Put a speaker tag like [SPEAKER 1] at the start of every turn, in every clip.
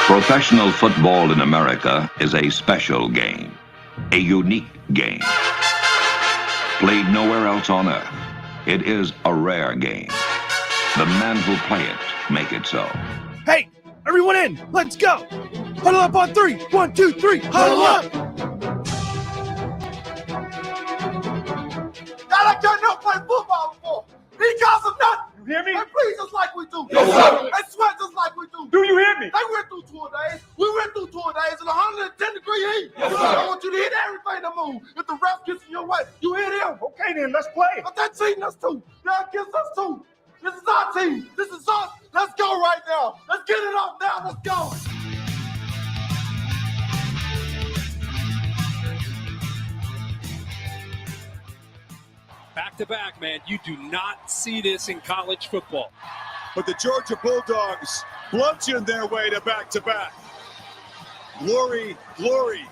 [SPEAKER 1] Professional football in America is a special game, a unique game. Played nowhere else on earth, it is a rare game. The men who play it make it so.
[SPEAKER 2] Hey, everyone in, let's go. Huddle up on three. 1, 2, 3, huddle up.
[SPEAKER 3] Y'all like y'all never played football before. These guys are nuts.
[SPEAKER 2] You hear me?
[SPEAKER 3] They breathe just like we do.
[SPEAKER 2] Yes, sir.
[SPEAKER 3] They sweat just like we do.
[SPEAKER 2] Do you hear me?
[SPEAKER 3] They went through 2 days. We went through 2 days in 110-degree heat.
[SPEAKER 2] Yes, sir.
[SPEAKER 3] I want you to hit everything to move. If the ref gets in your way, you hit him.
[SPEAKER 2] Okay, then, let's play.
[SPEAKER 3] But they're cheating us too. They're against us too. This is our team. This is us. Let's go right now. Let's get it off now. Let's go.
[SPEAKER 4] Back-to-back, man. You do not see this in college football.
[SPEAKER 5] But the Georgia Bulldogs bludgeoned their way to back-to-back. Glory, glory,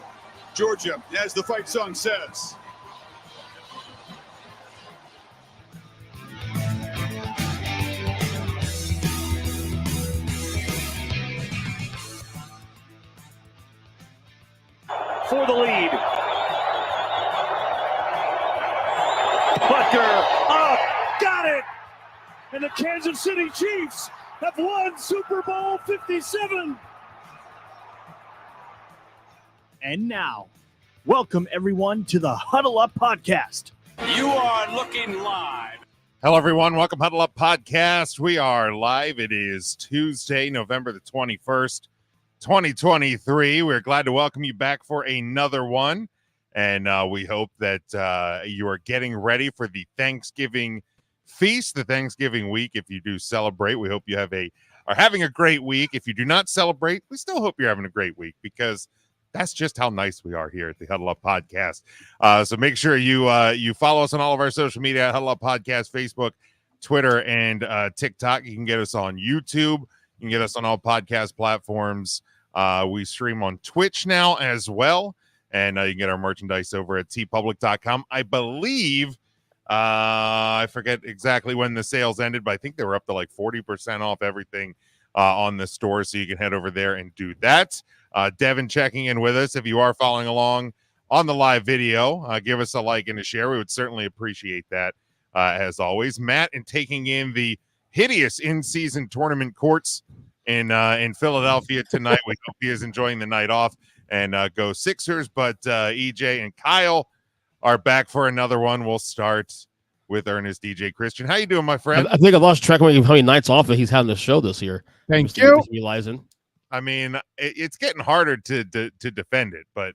[SPEAKER 5] Georgia, as the fight song says.
[SPEAKER 2] For the lead. Butker up, got it. And the Kansas City Chiefs have won Super Bowl 57. And now, welcome everyone to the Huddle Up Podcast.
[SPEAKER 4] You are looking live.
[SPEAKER 6] Hello, everyone. Welcome, Huddle Up Podcast. We are live. It is Tuesday, November the 21st, 2023. We're glad to welcome you back for another one. And we hope that you are getting ready for the Thanksgiving feast, the Thanksgiving week. If you do celebrate, we hope you are having a great week. If you do not celebrate, we still hope you're having a great week because that's just how nice we are here at the Huddle Up Podcast. So make sure you follow us on all of our social media, Huddle Up Podcast, Facebook, Twitter, and TikTok. You can get us on YouTube. You can get us on all podcast platforms. We stream on Twitch now as well. And you can get our merchandise over at tpublic.com. I believe, I forget exactly when the sales ended, but I think they were up to like 40% off everything on the store. So you can head over there and do that. Devin checking in with us. If you are following along on the live video, give us a like and a share. We would certainly appreciate that as always. Matt, and taking in the hideous in-season tournament courts in Philadelphia tonight. We hope he is enjoying the night off. And go Sixers, but EJ and Kyle are back for another one. We'll start with Ernest DJ Christian. How you doing, my friend?
[SPEAKER 7] I think I lost track of how many nights off that he's having the show this year.
[SPEAKER 2] Thank you.
[SPEAKER 7] Realizing.
[SPEAKER 6] I mean, it's getting harder to defend it, but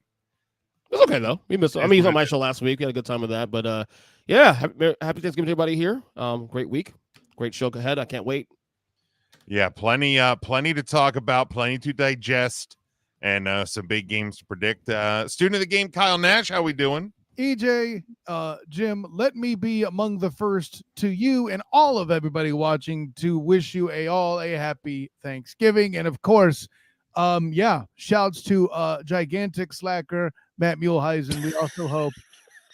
[SPEAKER 7] it's okay though. We missed. I mean, he's on my show last week. We had a good time with that. But yeah, happy Thanksgiving to everybody here. Great week, great show ahead. I can't wait.
[SPEAKER 6] Yeah, plenty to talk about, plenty to digest. And some big games to predict. Student of the game, Kyle Nash, how we doing?
[SPEAKER 8] EJ, Jim, let me be among the first to you and all of everybody watching to wish you all a happy Thanksgiving. And of course, shouts to gigantic slacker Matt Muehlheisen. We also hope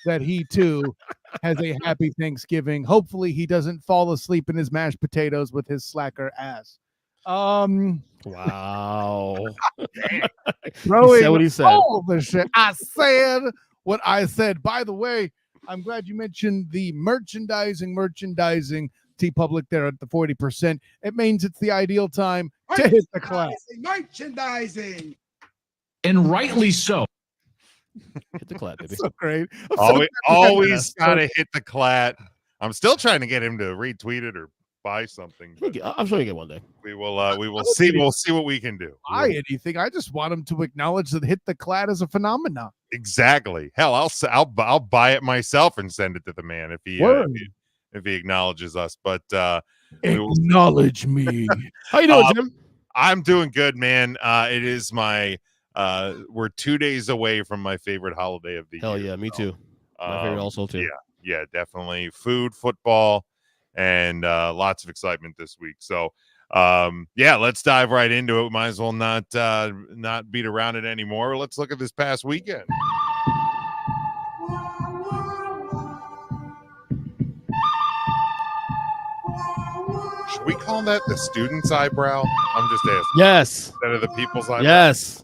[SPEAKER 8] that he too has a happy Thanksgiving. Hopefully he doesn't fall asleep in his mashed potatoes with his slacker ass.
[SPEAKER 7] Wow.
[SPEAKER 8] Throwing
[SPEAKER 7] he said what he said.
[SPEAKER 8] All the shit. I said what I said. By the way, I'm glad you mentioned the merchandising. T-Public there at the 40%. It means it's the ideal time to hit the class.
[SPEAKER 3] Merchandising.
[SPEAKER 9] And rightly so.
[SPEAKER 7] Hit the clat, baby.
[SPEAKER 8] So great.
[SPEAKER 6] Always gotta hit the clat. I'm still trying to get him to retweet it or buy something.
[SPEAKER 7] I'm sure you get one day.
[SPEAKER 6] We will see. We'll see what we can do.
[SPEAKER 8] Buy anything. I just want him to acknowledge that hit the clat is a phenomenon.
[SPEAKER 6] Exactly. Hell, I'll buy it myself and send it to the man if he acknowledges us. But
[SPEAKER 8] acknowledge me.
[SPEAKER 7] How you doing, Jim?
[SPEAKER 6] I'm doing good, man. It is my we're 2 days away from my favorite holiday of the year.
[SPEAKER 7] Hell yeah, me too. My favorite also too.
[SPEAKER 6] Yeah, definitely. Food, football, and lots of excitement this week. So let's dive right into it. We might as well not beat around it anymore. Let's look at this past weekend. we call that the student's eyebrow? I'm just asking.
[SPEAKER 7] Yes.
[SPEAKER 6] Instead of the people's eyebrow.
[SPEAKER 7] Yes.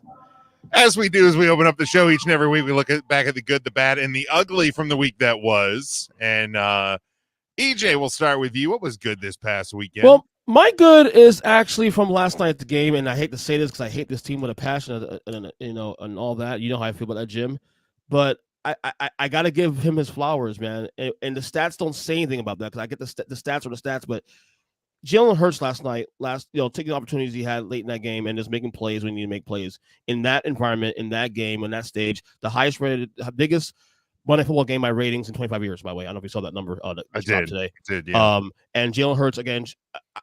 [SPEAKER 6] As we do, as we open up the show each and every week, we look back at the good, the bad, and the ugly from the week that was. And EJ, we'll start with you. What was good this past weekend?
[SPEAKER 7] Well, my good is actually from last night at the game, and I hate to say this because I hate this team with a passion, and all that. You know how I feel about that, Jim. But I got to give him his flowers, man. And the stats don't say anything about that because I get the stats are the stats. But Jalen Hurts last night, taking the opportunities he had late in that game and just making plays when you need to make plays in that environment, in that game, on that stage, the highest rated, biggest Monday football game by ratings in 25 years, by the way. I don't know if you saw that number
[SPEAKER 6] I did
[SPEAKER 7] today.
[SPEAKER 6] Yeah.
[SPEAKER 7] And Jalen Hurts, again,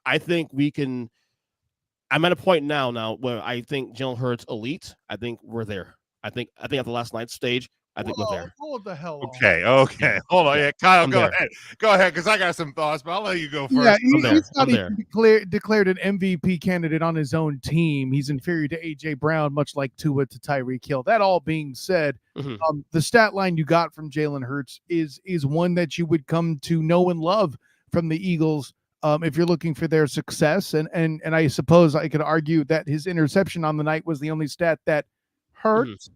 [SPEAKER 7] I think we can – I'm at a point now where I think Jalen Hurts elite. I think we're there. I think after last night's stage, I think we're there.
[SPEAKER 8] Hold the hell on.
[SPEAKER 6] Okay. Hold on. Yeah, Kyle,
[SPEAKER 7] I'm
[SPEAKER 6] go
[SPEAKER 7] there.
[SPEAKER 6] ahead. Go ahead, because I got some thoughts, but I'll let you go first.
[SPEAKER 8] Yeah, he's not
[SPEAKER 7] I'm
[SPEAKER 8] even declared an MVP candidate on his own team. He's inferior to A.J. Brown, much like Tua to Tyreek Hill. That all being said, the stat line you got from Jalen Hurts is one that you would come to know and love from the Eagles if you're looking for their success. And I suppose I could argue that his interception on the night was the only stat that hurts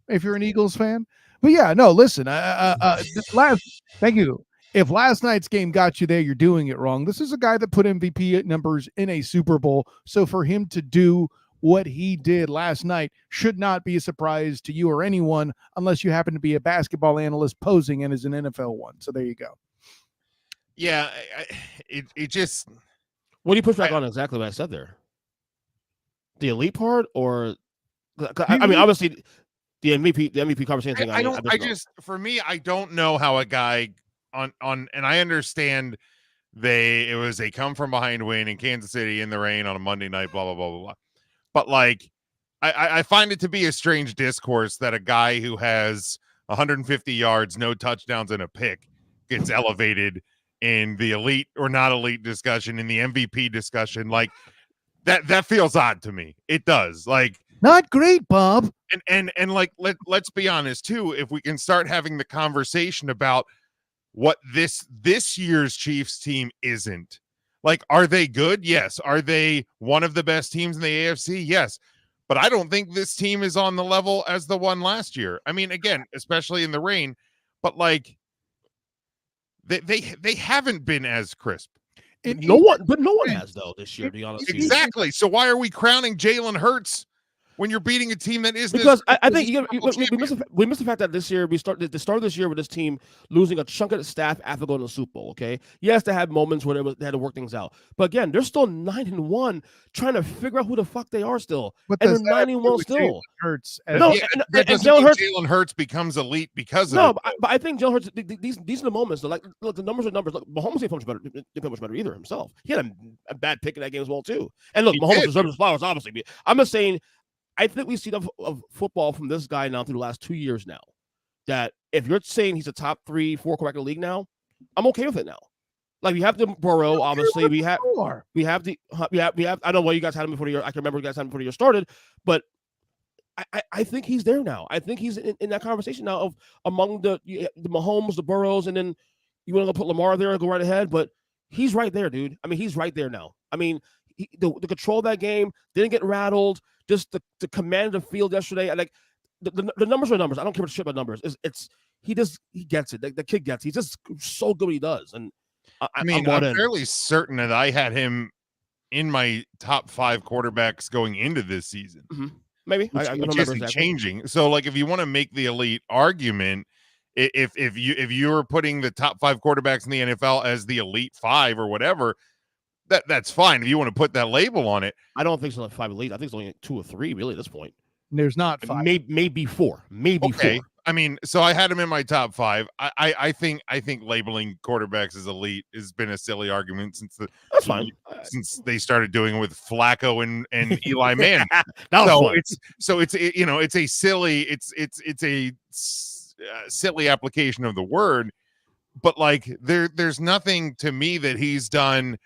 [SPEAKER 8] if you're an Eagles fan. But yeah, no, listen, thank you. If last night's game got you there, you're doing it wrong. This is a guy that put MVP numbers in a Super Bowl. So for him to do what he did last night should not be a surprise to you or anyone, unless you happen to be a basketball analyst posing and is an NFL one. So there you go.
[SPEAKER 6] Yeah, it just.
[SPEAKER 7] What do you push back on exactly what I said there? The elite part, or I mean, obviously. The MVP conversation thing.
[SPEAKER 6] For me, I don't know how a guy on, and I understand it was a come from behind win in Kansas City in the rain on a Monday night, blah, blah, blah, blah, blah. But like, I find it to be a strange discourse that a guy who has 150 yards, no touchdowns, and a pick gets elevated in the elite or not elite discussion, in the MVP discussion. Like that feels odd to me. It does. Like,
[SPEAKER 8] not great, Bob.
[SPEAKER 6] And like let's be honest too, if we can start having the conversation about what this year's Chiefs team isn't. Like, are they good? Yes. Are they one of the best teams in the AFC? Yes. But I don't think this team is on the level as the one last year. I mean, again, especially in the rain, but like they haven't been as crisp.
[SPEAKER 7] No one has though this year, to be honest.
[SPEAKER 6] Exactly. So why are we crowning Jalen Hurts when you're beating a team that is
[SPEAKER 7] because I think we missed the fact that this year we started this year with this team losing a chunk of the staff after going to the Super Bowl. Okay, yes, they had moments where they had to work things out, but again, they're still 9-1, trying to figure out who the fuck they are still, and they're 9-1 still.
[SPEAKER 8] Hurts.
[SPEAKER 6] Jalen Hurts becomes elite because of it.
[SPEAKER 7] But I think Jalen Hurts. These are the moments. Like, look, the numbers are numbers. Look, Mahomes didn't play much better either himself. He had a bad pick in that game as well too. And look, Mahomes deserves his flowers, obviously. I'm just saying. I think we've seen of football from this guy now through the last 2 years now, that if you're saying he's a top 3-4 quarterback in the league now, I'm okay with it now. Like, we have the Burrow, obviously. We have I don't know why you guys had him before the year. I can remember you guys had him before the year started, but I think he's there now. I think he's in that conversation now of among the Mahomes, the Burrows, and then you want to go put Lamar there and go right ahead, but he's right there, dude. I mean, he's right there now. I mean, the control of that game, didn't get rattled. Just the command of the field yesterday. Like the numbers are numbers. I don't care what shit about numbers. He gets it. The kid gets it. He's just so good what he does. And
[SPEAKER 6] I'm fairly certain that I had him in my top 5 quarterbacks going into this season.
[SPEAKER 7] Mm-hmm. Maybe
[SPEAKER 6] which isn't exactly changing. So like, if you want to make the elite argument, if you're putting the top 5 quarterbacks in the NFL as the elite 5 or whatever, that's fine if you want to put that label on it.
[SPEAKER 7] I don't think it's only 5 elite. I think it's only 2 or 3 really at this point.
[SPEAKER 8] There's not 5.
[SPEAKER 7] Maybe 4. Maybe 4.
[SPEAKER 6] I mean, so I had him in my top 5. I think labeling quarterbacks as elite has been a silly argument since since they started doing it with Flacco and Eli Manning. It's a silly silly application of the word, but like there's nothing to me that he's done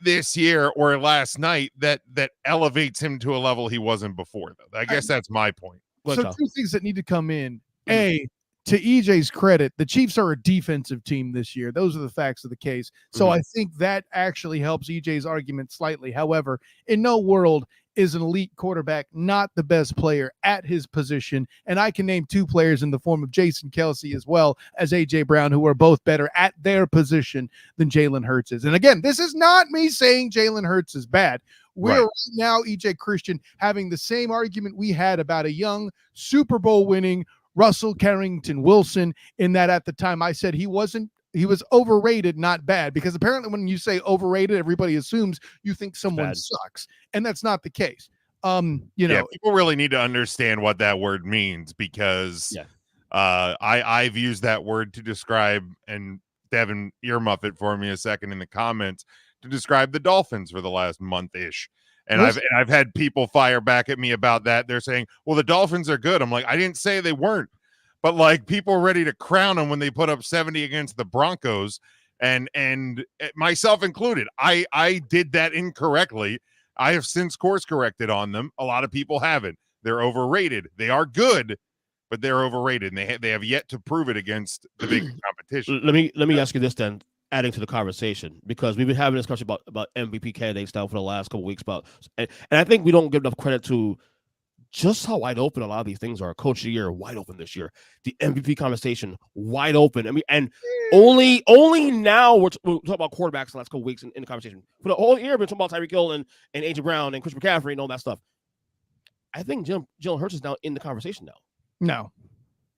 [SPEAKER 6] this year or last night that elevates him to a level he wasn't before, though. I guess that's my point.
[SPEAKER 8] So 2 things that need to come in. A, to EJ's credit, the Chiefs are a defensive team this year. Those are the facts of the case. So I think that actually helps EJ's argument slightly. However, in no world is an elite quarterback not the best player at his position. And I can name 2 players in the form of Jason Kelsey as well as A.J. Brown, who are both better at their position than Jalen Hurts is. And again, this is not me saying Jalen Hurts is bad. We're right now, EJ Christian, having the same argument we had about a young Super Bowl winning Russell Carrington Wilson, in that at the time I said he was overrated, not bad, because apparently when you say overrated, everybody assumes you think someone sucks, and that's not the case.
[SPEAKER 6] People really need to understand what that word means, because I've used that word to describe, and Devin, earmuff it for me a second in the comments, to describe the Dolphins for the last month-ish. And I've had people fire back at me about that. They're saying, well, the Dolphins are good. I'm like, I didn't say they weren't. But like, people are ready to crown them when they put up 70 against the Broncos, and myself included. I did that incorrectly. I have since course corrected on them. A lot of people haven't. They're overrated. They are good, but they're overrated, and they have yet to prove it against the big competition.
[SPEAKER 7] Let me ask you this then, adding to the conversation, because we've been having this discussion about MVP candidates now for the last couple of weeks, and I think we don't give enough credit to just how wide open a lot of these things are. Coach of the year, wide open this year. The MVP conversation, wide open. I mean, and only now we're talking about quarterbacks the last couple of weeks in the conversation. For the whole year, we've been talking about Tyreek Hill and A.J. Brown and Chris McCaffrey and all that stuff. I think Jalen Hurts is now in the conversation now.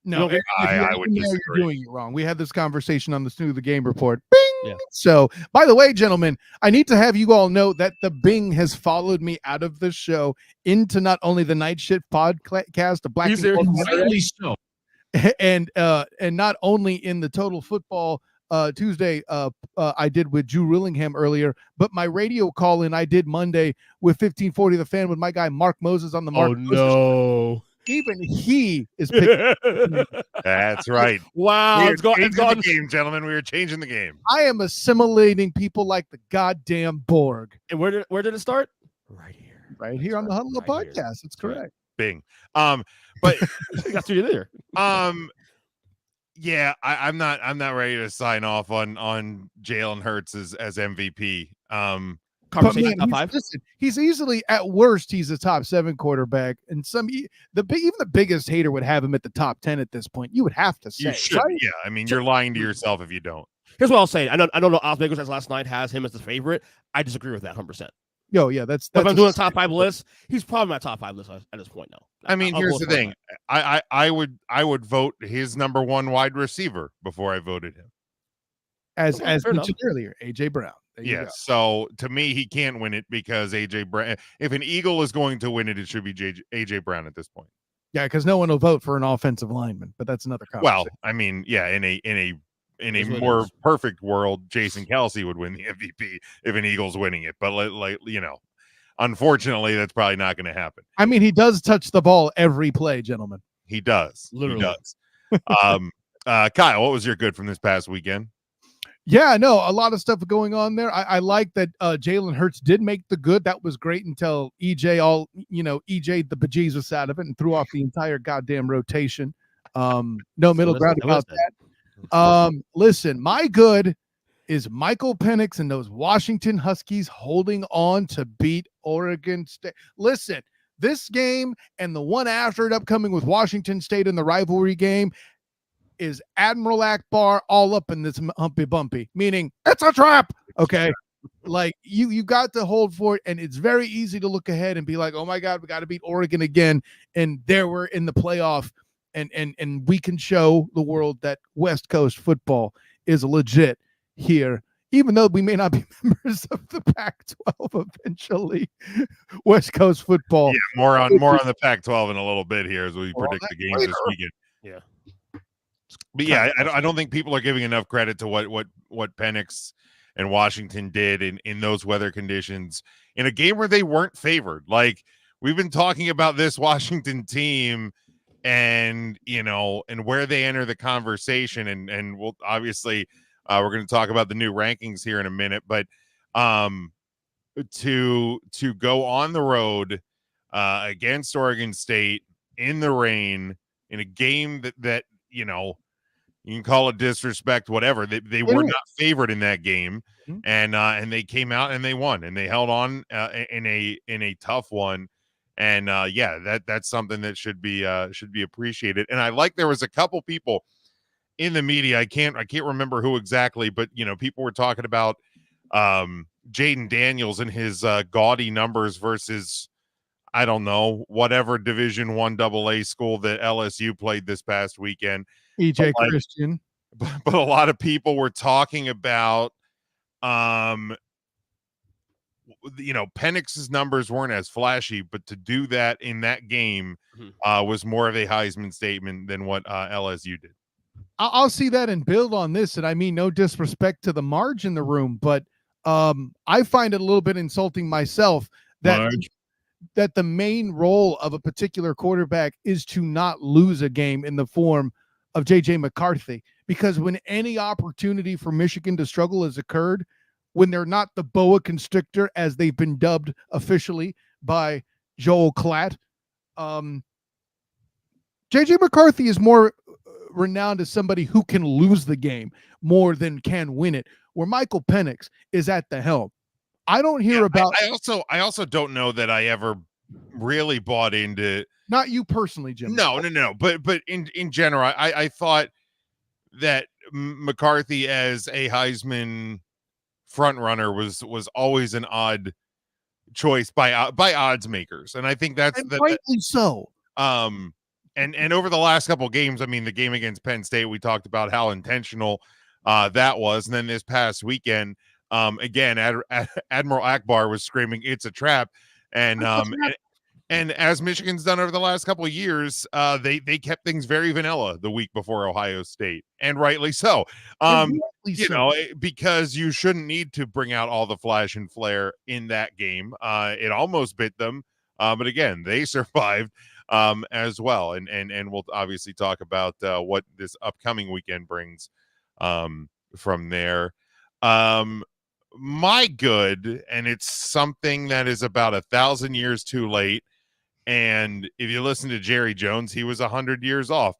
[SPEAKER 8] No,
[SPEAKER 6] I would disagree.
[SPEAKER 8] You're doing it wrong. We had this conversation on the Snoo the Game report. Bing! Yeah. So, by the way, gentlemen, I need to have you all know that the Bing has followed me out of the show into not only the Night Shit podcast, the Black
[SPEAKER 9] Rightly so,
[SPEAKER 8] and not only in the Total Football Tuesday I did with Drew Rillingham earlier, but my radio call-in I did Monday with 1540 The Fan with my guy Mark Moses on the Mark Moses show. Even he is picking.
[SPEAKER 6] That's right.
[SPEAKER 7] Wow, it's gone.
[SPEAKER 6] The game, gentlemen. We are changing the game.
[SPEAKER 8] I am assimilating people like the goddamn Borg.
[SPEAKER 7] And where did it start?
[SPEAKER 8] Right here on the Huddle Up podcast. Here. That's correct.
[SPEAKER 6] Bing. But
[SPEAKER 7] that's what you did there.
[SPEAKER 8] Yeah,
[SPEAKER 6] I'm not ready to sign off on Jalen Hurts as MVP.
[SPEAKER 7] Conversation top 5.
[SPEAKER 8] Listen, he's easily, at worst, he's a top 7 quarterback, and even the biggest hater would have him at the top 10 at this point. You would have to say,
[SPEAKER 6] you should,
[SPEAKER 8] right?
[SPEAKER 6] Yeah. I mean, you're lying to yourself if you don't.
[SPEAKER 7] Here's what I'll say. I don't know. Oz Bagels as last night has him as the favorite. I disagree with that 100%.
[SPEAKER 8] Yo, yeah, that's
[SPEAKER 7] if I'm doing a top 5 list, he's probably my top 5 list at this point now.
[SPEAKER 6] I mean, here's the thing. I would vote his number 1 wide receiver before I voted him.
[SPEAKER 8] As mentioned earlier, A.J. Brown.
[SPEAKER 6] Yes. So to me, he can't win it because A.J. Brown. If an Eagle is going to win it, it should be A.J. Brown at this point.
[SPEAKER 8] Yeah, because no one will vote for an offensive lineman, but that's another conversation.
[SPEAKER 6] Well, I mean, yeah, in a more perfect world, Jason Kelsey would win the MVP if an Eagle's winning it. But unfortunately, that's probably not going to happen.
[SPEAKER 8] I mean, he does touch the ball every play, gentlemen.
[SPEAKER 6] He does.
[SPEAKER 7] Literally.
[SPEAKER 6] He does. Kyle, what was your good from this past weekend?
[SPEAKER 8] Yeah, no, a lot of stuff going on there. I like that Jalen Hurts did make the good. That was great until EJ the bejesus out of it and threw off the entire goddamn rotation. No middle ground about that. Listen, my good is Michael Penix and those Washington Huskies holding on to beat Oregon State. Listen, this game and the one after it upcoming with Washington State in the rivalry game is Admiral Akbar all up in this humpy bumpy, meaning it's a trap. Okay. Like you got to hold for it. And it's very easy to look ahead and be like, oh my God, we got to beat Oregon again. And there we're in the playoff and we can show the world that West Coast football is legit here, even though we may not be members of the Pac-12 eventually. West Coast football.
[SPEAKER 6] Yeah, more on the Pac-12 in a little bit here as we predict the games this weekend.
[SPEAKER 7] Yeah.
[SPEAKER 6] But yeah, I don't think people are giving enough credit to what Penix and Washington did in those weather conditions in a game where they weren't favored. Like, we've been talking about this Washington team and where they enter the conversation, and we'll obviously we're going to talk about the new rankings here in a minute, but to go on the road against Oregon State in the rain in a game that you know, you can call it disrespect, whatever. They were not favored in that game, and they came out and they won and they held on in a tough one. And that's something that should be appreciated. And I like there was a couple people in the media. I can't remember who exactly, but people were talking about Jaden Daniels and his gaudy numbers versus, I don't know, whatever Division I AA school that LSU played this past weekend.
[SPEAKER 8] EJ Christian.
[SPEAKER 6] But a lot of people were talking about, Penix's numbers weren't as flashy, but to do that in that game was more of a Heisman statement than what LSU did.
[SPEAKER 8] I'll see that and build on this. And I mean, no disrespect to the Marge in the room, but I find it a little bit insulting myself that the main role of a particular quarterback is to not lose a game in the form of J.J. McCarthy. Because when any opportunity for Michigan to struggle has occurred, when they're not the boa constrictor, as they've been dubbed officially by Joel Klatt, J.J. McCarthy is more renowned as somebody who can lose the game more than can win it, where Michael Penix is at the helm. I don't hear about.
[SPEAKER 6] I also don't know that I ever really bought into.
[SPEAKER 8] Not you personally, Jim.
[SPEAKER 6] No. But in general, I thought that McCarthy as a Heisman front runner was always an odd choice by odds makers, and I think that's
[SPEAKER 8] rightly so.
[SPEAKER 6] And over the last couple of games, I mean, the game against Penn State, we talked about how intentional that was. And then this past weekend, again, Admiral Akbar was screaming, "It's a trap." And as Michigan's done over the last couple of years, they kept things very vanilla the week before Ohio State, and rightly so. Because you shouldn't need to bring out all the flash and flare in that game. It almost bit them, but again, they survived. As well, and we'll obviously talk about what this upcoming weekend brings from there. My good, and it's something that is about 1,000 years too late. And if you listen to Jerry Jones, he was 100 years off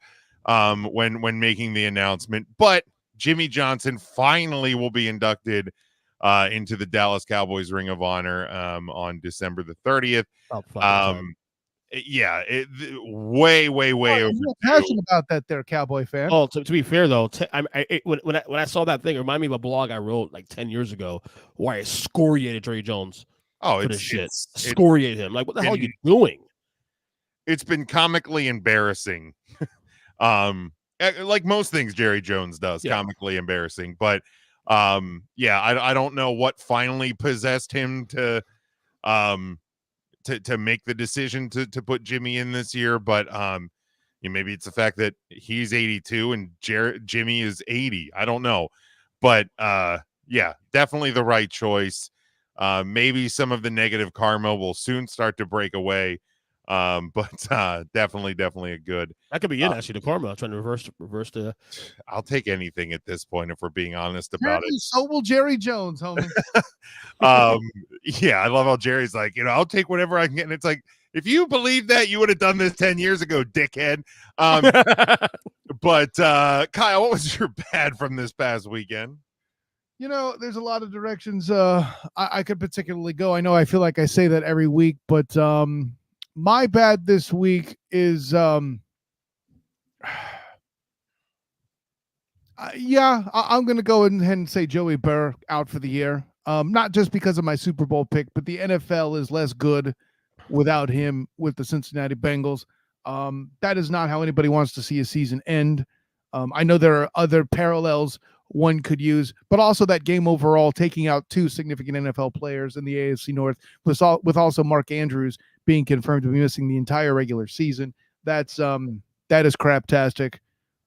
[SPEAKER 6] when making the announcement. But Jimmy Johnson finally will be inducted into the Dallas Cowboys Ring of Honor on December the 30th. Yeah, way overdue.
[SPEAKER 8] Passionate about that, there, Cowboy fan.
[SPEAKER 7] Oh, to be fair though, when I saw that thing, it reminded me of a blog I wrote like 10 years ago where I excoriated Jerry Jones.
[SPEAKER 6] Oh,
[SPEAKER 7] for this shit, excoriated him. Like, what the hell are you doing?
[SPEAKER 6] It's been comically embarrassing. Like most things Jerry Jones does, comically embarrassing. But I don't know what finally possessed him to make the decision to put Jimmy in this year, but maybe it's the fact that he's 82 and Jimmy is 80. I don't know, but definitely the right choice. Maybe some of the negative karma will soon start to break away, but definitely a good.
[SPEAKER 7] That could be it. Actually, the karma trying to reverse the.
[SPEAKER 6] I'll take anything at this point if we're being honest about it.
[SPEAKER 8] So will Jerry Jones, homie.
[SPEAKER 6] I love how Jerry's like, I'll take whatever I can get. And it's like, if you believe that, you would have done this 10 years ago, dickhead. But Kyle, what was your bad from this past weekend?
[SPEAKER 8] There's a lot of directions I could particularly go. I know I feel like I say that every week, but my bad this week is I'm going to go ahead and say Joey Burr out for the year. Not just because of my Super Bowl pick, but the NFL is less good without him with the Cincinnati Bengals. That is not how anybody wants to see a season end. I know there are other parallels one could use, but also that game overall, taking out two significant NFL players in the AFC North, with also Mark Andrews being confirmed to be missing the entire regular season. That is craptastic.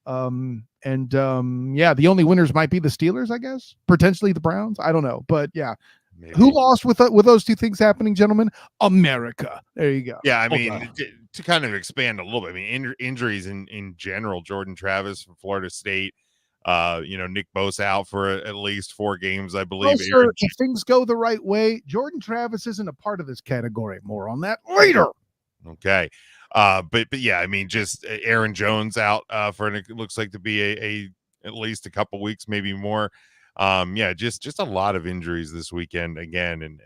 [SPEAKER 8] The only winners might be the Steelers, I guess, potentially the Browns. I don't know, but yeah. Maybe. Who lost with those two things happening, gentlemen? America. There you go.
[SPEAKER 6] Yeah, I mean, to kind of expand a little bit, I mean, injuries in general. Jordan Travis from Florida State. Nick Bosa out for at least 4 games, I believe.
[SPEAKER 8] Sir, if things go the right way, Jordan Travis isn't a part of this category. More on that later.
[SPEAKER 6] Okay. But yeah, I mean, just Aaron Jones out for it looks like to be a at least a couple weeks, maybe more. Yeah, just a lot of injuries this weekend again, and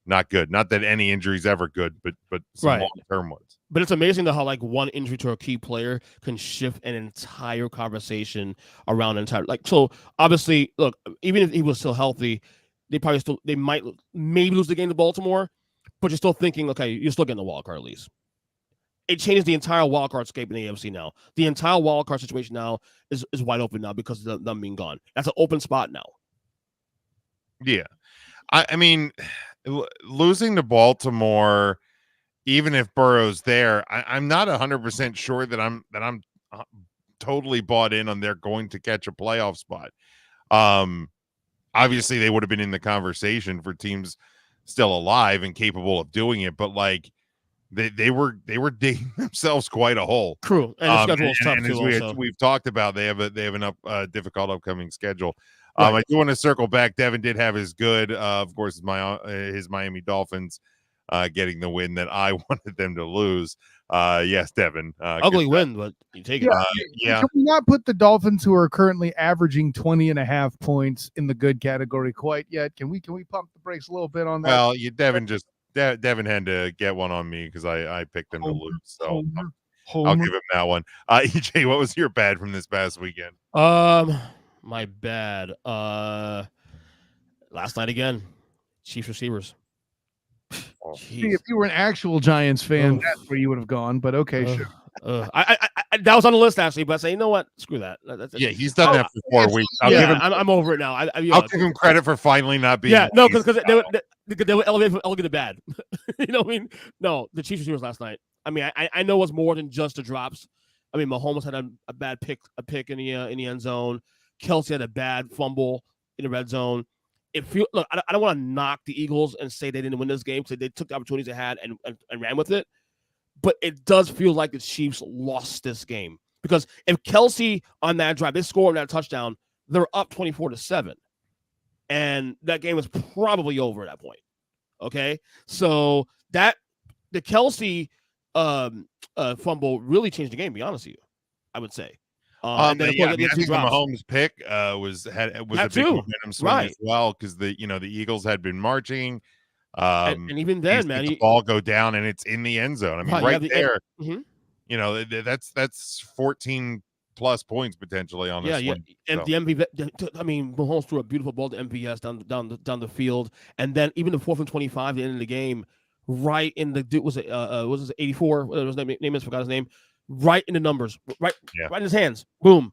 [SPEAKER 6] not good. Not that any injury is ever good, but some
[SPEAKER 7] Right.
[SPEAKER 6] long-term ones.
[SPEAKER 7] But it's amazing how like one injury to a key player can shift an entire conversation around an entire so obviously look, even if he was still healthy, they might maybe lose the game to Baltimore, but you're still thinking, okay, you're still getting the wild card at least. It changes the entire wild card scape in the AFC now. The entire wild card situation now is wide open now because of them being gone. That's an open spot now.
[SPEAKER 6] Yeah. I mean, losing to Baltimore, even if Burrow's there, I'm not 100% sure that I'm totally bought in on they're going to catch a playoff spot. Obviously they would have been in the conversation for teams still alive and capable of doing it, but like they were digging themselves quite a hole.
[SPEAKER 7] True, and the schedule is tough
[SPEAKER 6] and
[SPEAKER 7] too.
[SPEAKER 6] as
[SPEAKER 7] Also,
[SPEAKER 6] we've talked about, they have an difficult upcoming schedule. I do want to circle back. Devin did have his good, of course, his Miami Dolphins getting the win that I wanted them to lose. Yes, Devin.
[SPEAKER 7] ugly win, but you take it.
[SPEAKER 6] Yeah.
[SPEAKER 8] Can we not put the Dolphins, who are currently averaging 20.5 points, in the good category quite yet? Can we pump the brakes a little bit on that?
[SPEAKER 6] Well, Devin had to get one on me because I picked them to lose. So I'll give him that one. EJ, what was your bad from this past weekend?
[SPEAKER 7] My bad. Last night again, Chiefs receivers.
[SPEAKER 8] See, if you were an actual Giants fan, that's where you would have gone. But okay, sure.
[SPEAKER 7] I that was on the list actually, but I say, you know what? Screw that.
[SPEAKER 6] Yeah, he's done that for 4 weeks.
[SPEAKER 7] I'll give him. I'm over it now. I'll
[SPEAKER 6] give him credit for finally not being.
[SPEAKER 7] Yeah, no, because they were elevated from ugly to bad. You know what I mean? No, the Chiefs receivers last night. I mean, I know it's more than just the drops. I mean, Mahomes had a bad pick in the end zone. Kelsey had a bad fumble in the red zone. Look, I don't want to knock the Eagles and say they didn't win this game because they took the opportunities they had and ran with it. But it does feel like the Chiefs lost this game because if Kelsey on that drive, they score on that touchdown, they're up 24-7. And that game was probably over at that point. Okay. So the Kelsey fumble really changed the game, to be honest with you, I would say. And then,
[SPEAKER 6] I think the Mahomes pick was a big momentum swing as well because the Eagles had been marching.
[SPEAKER 7] And even then, man,
[SPEAKER 6] the ball go down and it's in the end zone. I mean, there, you know, that's 14 plus points potentially on this one.
[SPEAKER 7] And the MVP, I mean, Mahomes threw a beautiful ball to MVS down the field, and then even the 4th and 25 at the end of the game, right in the was it 84? What was his name is? Forgot his name. Right in the numbers, right in his hands. Boom.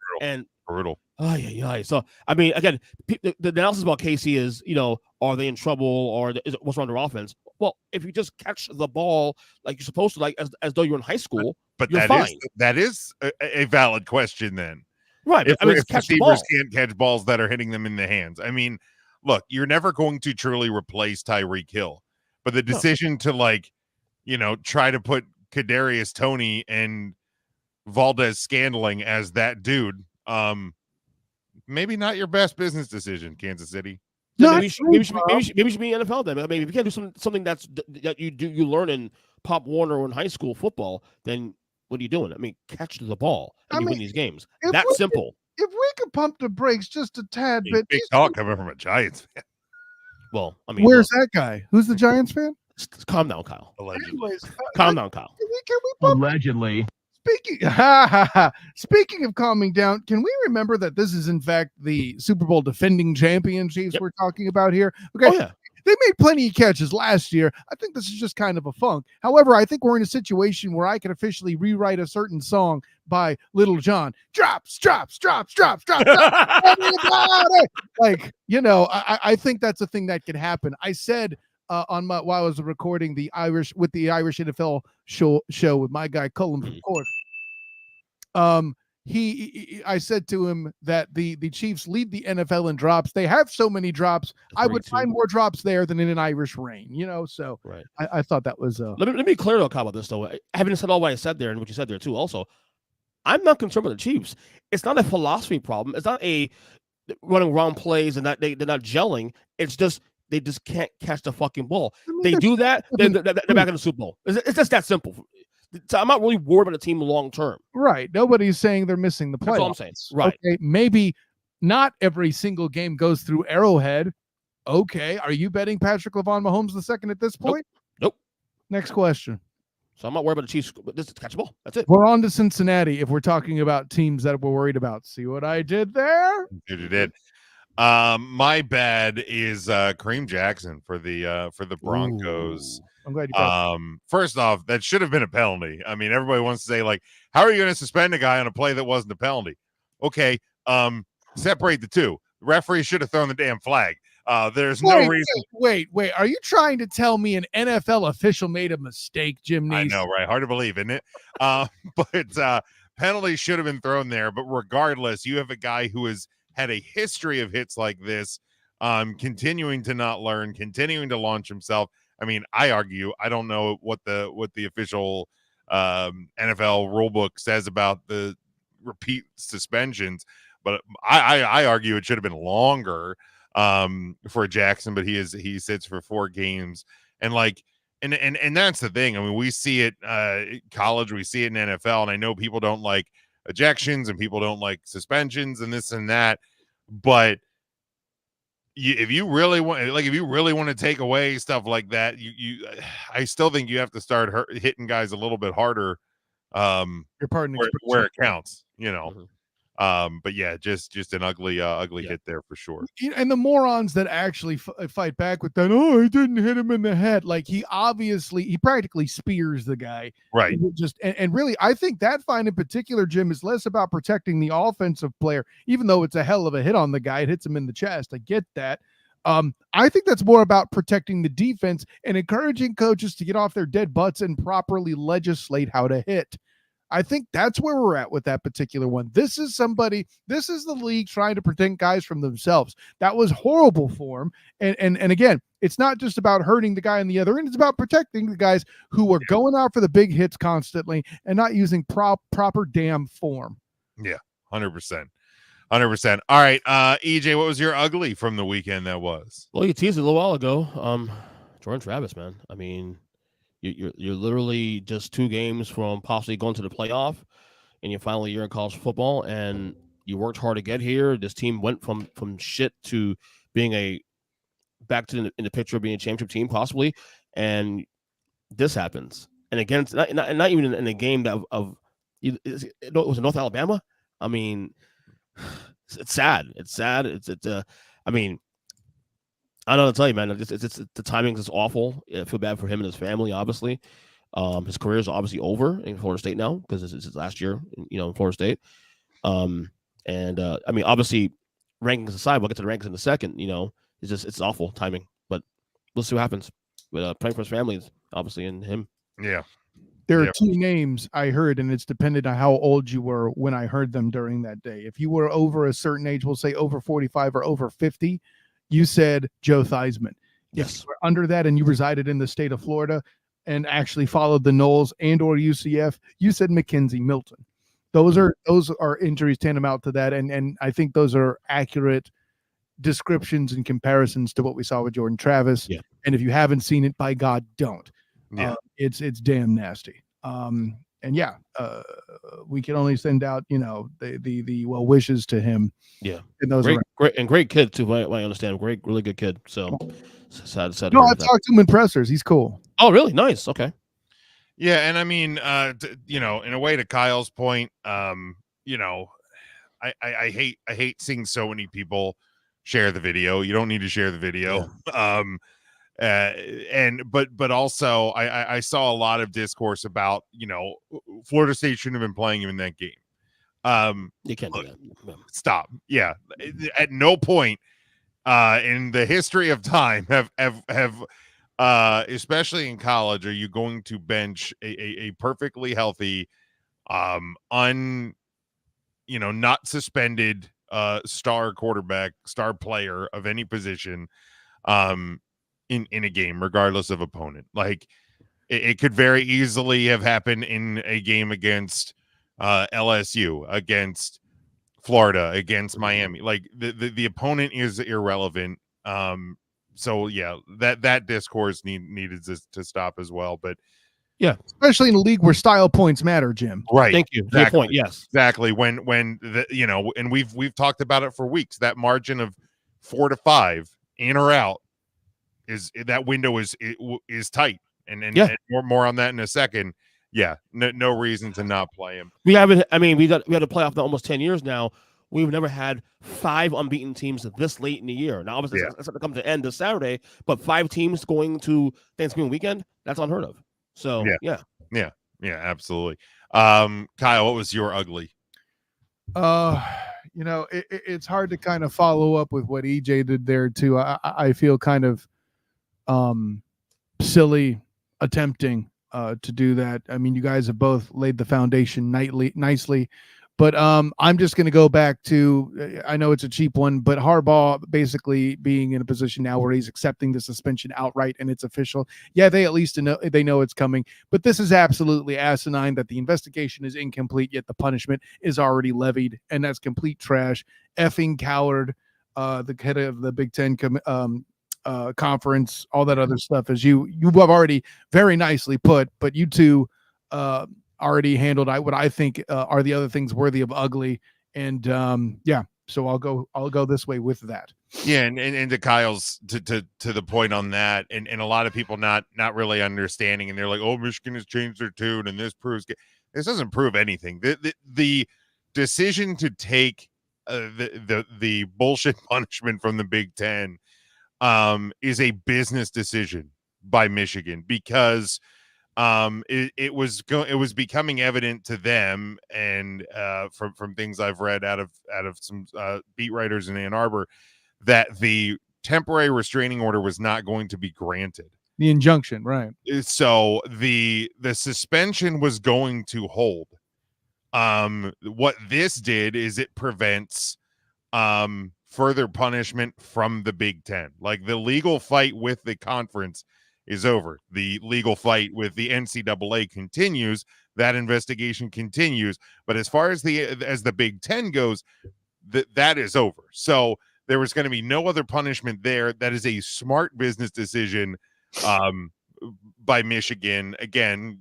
[SPEAKER 6] Brutal.
[SPEAKER 7] So, I mean, again, the analysis about KC is, are they in trouble or what's wrong with their offense? Well, if you just catch the ball like you're supposed to, like as though you're in high school,
[SPEAKER 6] but
[SPEAKER 7] you're fine.
[SPEAKER 6] That is a valid question then.
[SPEAKER 7] Right.
[SPEAKER 6] If receivers can't catch balls that are hitting them in the hands. I mean, look, you're never going to truly replace Tyreek Hill, but the decision to try to put Kadarius Toney and Valdez Scandling as that dude, maybe not your best business decision, Kansas City.
[SPEAKER 7] Maybe should be NFL then. I mean, if you can't do something that you learn in Pop Warner or in high school football, then what are you doing? I mean, catch the ball and you win these games. That's simple.
[SPEAKER 8] If we could pump the brakes just a tad bit.
[SPEAKER 6] Big talk coming from a Giants fan.
[SPEAKER 7] Well, I mean,
[SPEAKER 8] where's that guy? Who's the Giants fan?
[SPEAKER 7] Calm down, Kyle.
[SPEAKER 6] Allegedly.
[SPEAKER 8] Anyways,
[SPEAKER 7] calm down, Kyle.
[SPEAKER 8] Can we pump?
[SPEAKER 9] Allegedly.
[SPEAKER 8] Speaking of calming down, can we remember that this is in fact the Super Bowl defending champion Chiefs we're talking about here? Okay.
[SPEAKER 7] Oh, yeah.
[SPEAKER 8] They made plenty of catches last year. I think this is just kind of a funk. However, I think we're in a situation where I can officially rewrite a certain song by Little John. Drops. Like, I think that's a thing that could happen. I said while I was recording the Irish NFL show with my guy Cullen from Cork. I said to him that the Chiefs lead the NFL in drops. They have so many drops. I would find more drops there than in an Irish rain, So
[SPEAKER 7] right.
[SPEAKER 8] I thought that was.
[SPEAKER 7] Let me be clear though, Kyle, about this though. Having said all what I said there and what you said there too, also, I'm not concerned with the Chiefs. It's not a philosophy problem. It's not a running wrong plays and that they're not gelling. It's just They just can't catch the fucking ball.
[SPEAKER 8] I mean,
[SPEAKER 7] They do that, then
[SPEAKER 8] they're
[SPEAKER 7] they're back in the Super Bowl. It's just that simple. So I'm not really worried about the team long term.
[SPEAKER 8] right. Nobody's saying they're missing the playoffs.
[SPEAKER 7] That's all I'm saying. Right.
[SPEAKER 8] Okay, maybe not every single game goes through Arrowhead. Okay, are you betting Patrick Mahomes II at this point?
[SPEAKER 7] Nope.
[SPEAKER 8] Next question.
[SPEAKER 7] So I'm not worried about the Chiefs. Just catch the ball. That's it.
[SPEAKER 8] We're on to Cincinnati if we're talking about teams that we're worried about. See what I did there?
[SPEAKER 6] You did. My bad is Kareem Jackson for the Broncos.
[SPEAKER 8] Ooh, I'm glad you brought
[SPEAKER 6] First off, that should have been a penalty. I mean, everybody wants to say, like, how are you going to suspend a guy on a play that wasn't a penalty? Okay, separate the two. The referee should have thrown the damn flag. There's no reason.
[SPEAKER 8] Wait. Are you trying to tell me an NFL official made a mistake, Jim Neese?
[SPEAKER 6] I know, right? Hard to believe, isn't it? But penalties should have been thrown there. But regardless, you have a guy who has had a history of hits like this, continuing to not learn, continuing to launch himself. I mean, I argue, I don't know what the official NFL rulebook says about the repeat suspensions, but I argue it should have been longer for Jackson, but he sits for 4 games. And like, and that's the thing. I mean, we see it college, we see it in NFL, and I know people don't like ejections and people don't like suspensions and this and that, but if you really want to take away stuff like that, I still think you have to start hitting guys a little bit harder,
[SPEAKER 8] Your partner
[SPEAKER 6] where it counts, you know.
[SPEAKER 7] Mhm.
[SPEAKER 6] But yeah, just an ugly hit there for sure.
[SPEAKER 8] And the morons that actually fight back with that, oh, I didn't hit him in the head. Like he practically spears the guy.
[SPEAKER 6] Right.
[SPEAKER 8] And really, I think that fine in particular, Jim, is less about protecting the offensive player, even though it's a hell of a hit on the guy. It hits him in the chest. I get that. I think that's more about protecting the defense and encouraging coaches to get off their dead butts and properly legislate how to hit. I think that's where we're at with that particular one. This is the league trying to protect guys from themselves. That was horrible for him. And again, it's not just about hurting the guy on the other end. It's about protecting the guys who are going out for the big hits constantly and not using proper damn form.
[SPEAKER 6] Yeah, 100%. 100%. All right, EJ, what was your ugly from the weekend that was?
[SPEAKER 7] Well, you teased it a little while ago. Jordan Travis, man. I mean, you're literally just 2 games from possibly going to the playoff in your final year in college football, and you worked hard to get here. This team went from shit to being back to in the picture of being a championship team possibly, and this happens. And again, it's not even in a game that it was in North Alabama. I mean, it's sad. It's sad. I mean, I don't know what to tell you, man. It's the timing is awful. I feel bad for him and his family, obviously. His career is obviously over in Florida State now because it's his last year, in Florida State. I mean, obviously, rankings aside, we'll get to the rankings in a second. It's awful timing, but we'll see what happens. But praying for his family, obviously, and him.
[SPEAKER 6] Yeah.
[SPEAKER 8] There are 2 names I heard, and it's dependent on how old you were when I heard them during that day. If you were over a certain age, we'll say over 45 or over 50, you said Joe Theismann.
[SPEAKER 7] Yes.
[SPEAKER 8] If you were under that and you resided in the state of Florida and actually followed the Noles and or UCF, you said Mackenzie Milton. Those are injuries tantamount to that, and I think those are accurate descriptions and comparisons to what we saw with Jordan Travis.
[SPEAKER 7] Yeah.
[SPEAKER 8] And if you haven't seen it, by God, don't.
[SPEAKER 6] Yeah.
[SPEAKER 8] It's damn nasty. And yeah, we can only send out, the well wishes to him.
[SPEAKER 7] Yeah.
[SPEAKER 8] And those
[SPEAKER 7] great kid too. What I understand, really good kid. So sad.
[SPEAKER 8] No, I talked to him in pressers. He's cool.
[SPEAKER 7] Oh, really? Nice. Okay.
[SPEAKER 6] Yeah, and I mean, in a way, to Kyle's point, I hate seeing so many people share the video. You don't need to share the video. Yeah. But also I saw a lot of discourse about, Florida State shouldn't have been playing him in that game.
[SPEAKER 7] You can't do that. Yeah.
[SPEAKER 6] Stop. Yeah. At no point in the history of time have especially in college, are you going to bench a perfectly healthy, not suspended star quarterback, star player of any position in a game, regardless of opponent. Like it could very easily have happened in a game against LSU, against Florida, against Miami. Like the opponent is irrelevant. So yeah, that discourse needed to stop as well. But
[SPEAKER 8] especially in a league where style points matter, Jim.
[SPEAKER 6] right,
[SPEAKER 7] Thank you.
[SPEAKER 6] exactly,
[SPEAKER 7] Good point. Yes,
[SPEAKER 6] exactly. When and we've talked about it for weeks. That margin of 4 to 5 in or out is that window is tight, and more on that in a second. Yeah, no reason to not play him.
[SPEAKER 7] we haven't. I mean, we had a playoff for almost 10 years now. We've never had 5 unbeaten teams this late in the year. Now, obviously, it's going to come to end this Saturday, but 5 teams going to Thanksgiving weekend—that's unheard of. So, yeah,
[SPEAKER 6] absolutely. Kyle, what was your ugly?
[SPEAKER 8] It's hard to kind of follow up with what EJ did there too. I feel kind of silly attempting to do that. I mean, you guys have both laid the foundation nicely, but I'm just going to go back to, I know it's a cheap one, but Harbaugh basically being in a position now where he's accepting the suspension outright and it's official. Yeah, they at least know it's coming, but this is absolutely asinine that the investigation is incomplete, yet the punishment is already levied, and that's complete trash. Effing coward. The head of the Big Ten conference, all that other stuff, as you have already very nicely put, but you two already handled what I think are the other things worthy of ugly. And so I'll go this way with that.
[SPEAKER 6] Yeah, and to Kyle's to the point on that, and a lot of people not really understanding, and they're like, oh, Michigan has changed their tune, and this doesn't prove anything. The decision to take the bullshit punishment from the Big Ten is a business decision by Michigan, because it was becoming evident to them, and from things I've read out of some beat writers in Ann Arbor, that the temporary restraining order was not going to be granted.
[SPEAKER 8] The injunction, right?
[SPEAKER 6] So the suspension was going to hold. What this did is it prevents further punishment from the Big Ten. Like, the legal fight with the conference is over. The legal fight with the NCAA continues. That investigation continues. But as far as the Big Ten goes, that is over. So there was going to be no other punishment there. That is a smart business decision by Michigan. Again,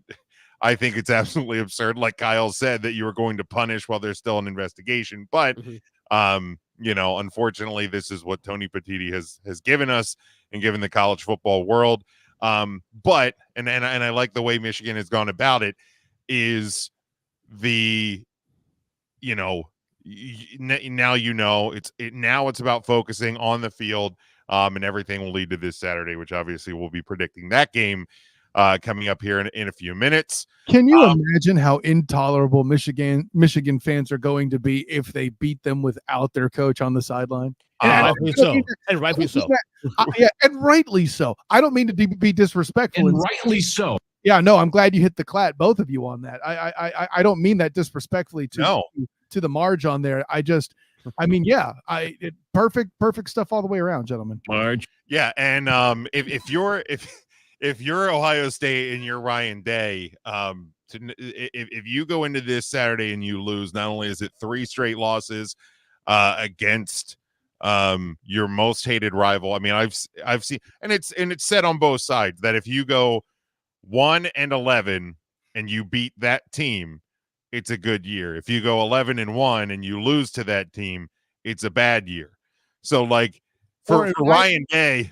[SPEAKER 6] I think it's absolutely absurd, like Kyle said, that you were going to punish while there's still an investigation. But unfortunately, this is what Tony Petitti has given us and given the college football world. But I like the way Michigan has gone about it, is now it's about focusing on the field, and everything will lead to this Saturday, which obviously we'll be predicting that game coming up here in a few minutes.
[SPEAKER 8] Can you imagine how intolerable Michigan fans are going to be if they beat them without their coach on the sideline?
[SPEAKER 7] Rightfully so.
[SPEAKER 8] Yeah, and rightly so. I don't mean to be disrespectful.
[SPEAKER 9] And rightly so.
[SPEAKER 8] Yeah, no, I'm glad you hit the clat, both of you, on that. I don't mean that disrespectfully to the Marge on there. Perfect stuff all the way around, gentlemen.
[SPEAKER 6] Marge. Yeah, and if you're Ohio State and you're Ryan Day, if you go into this Saturday and you lose, not only is it 3 straight losses against your most hated rival. I mean, I've seen, and it's said on both sides that if you go 1-11 and you beat that team, it's a good year. If you go 11-1 and you lose to that team, it's a bad year. So, like, for Ryan Day,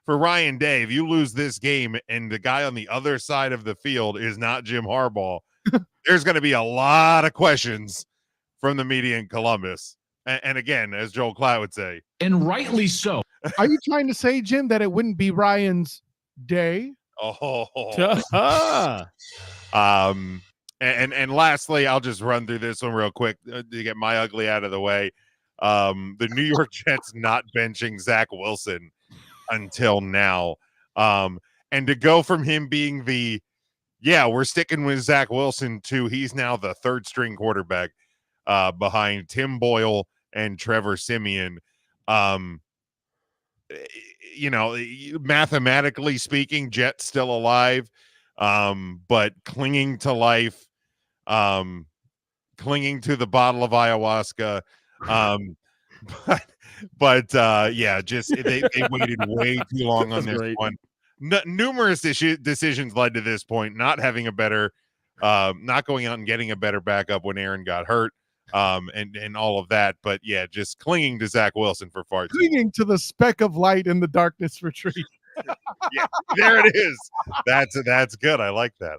[SPEAKER 6] if you lose this game and the guy on the other side of the field is not Jim Harbaugh, there's going to be a lot of questions from the media in Columbus. And again, as Joel Klatt would say,
[SPEAKER 9] and rightly so.
[SPEAKER 8] Are you trying to say, Jim, that it wouldn't be Ryan's day?
[SPEAKER 6] And lastly, I'll just run through this one real quick to get my ugly out of the way. The New York Jets not benching Zach Wilson until now. And to go from him being we're sticking with Zach Wilson to he's now the 3rd string quarterback behind Tim Boyle and Trevor Siemian. Mathematically speaking, Jets still alive, but clinging to life, clinging to the bottle of ayahuasca. But But yeah, just they waited way too long on this one. Numerous decisions led to this point, not having a better, not going out and getting a better backup when Aaron got hurt, and all of that. But yeah, just clinging to Zach Wilson for far too long.
[SPEAKER 8] Clinging to the speck of light in the darkness retreat.
[SPEAKER 6] Yeah, there it is. That's good. I like that.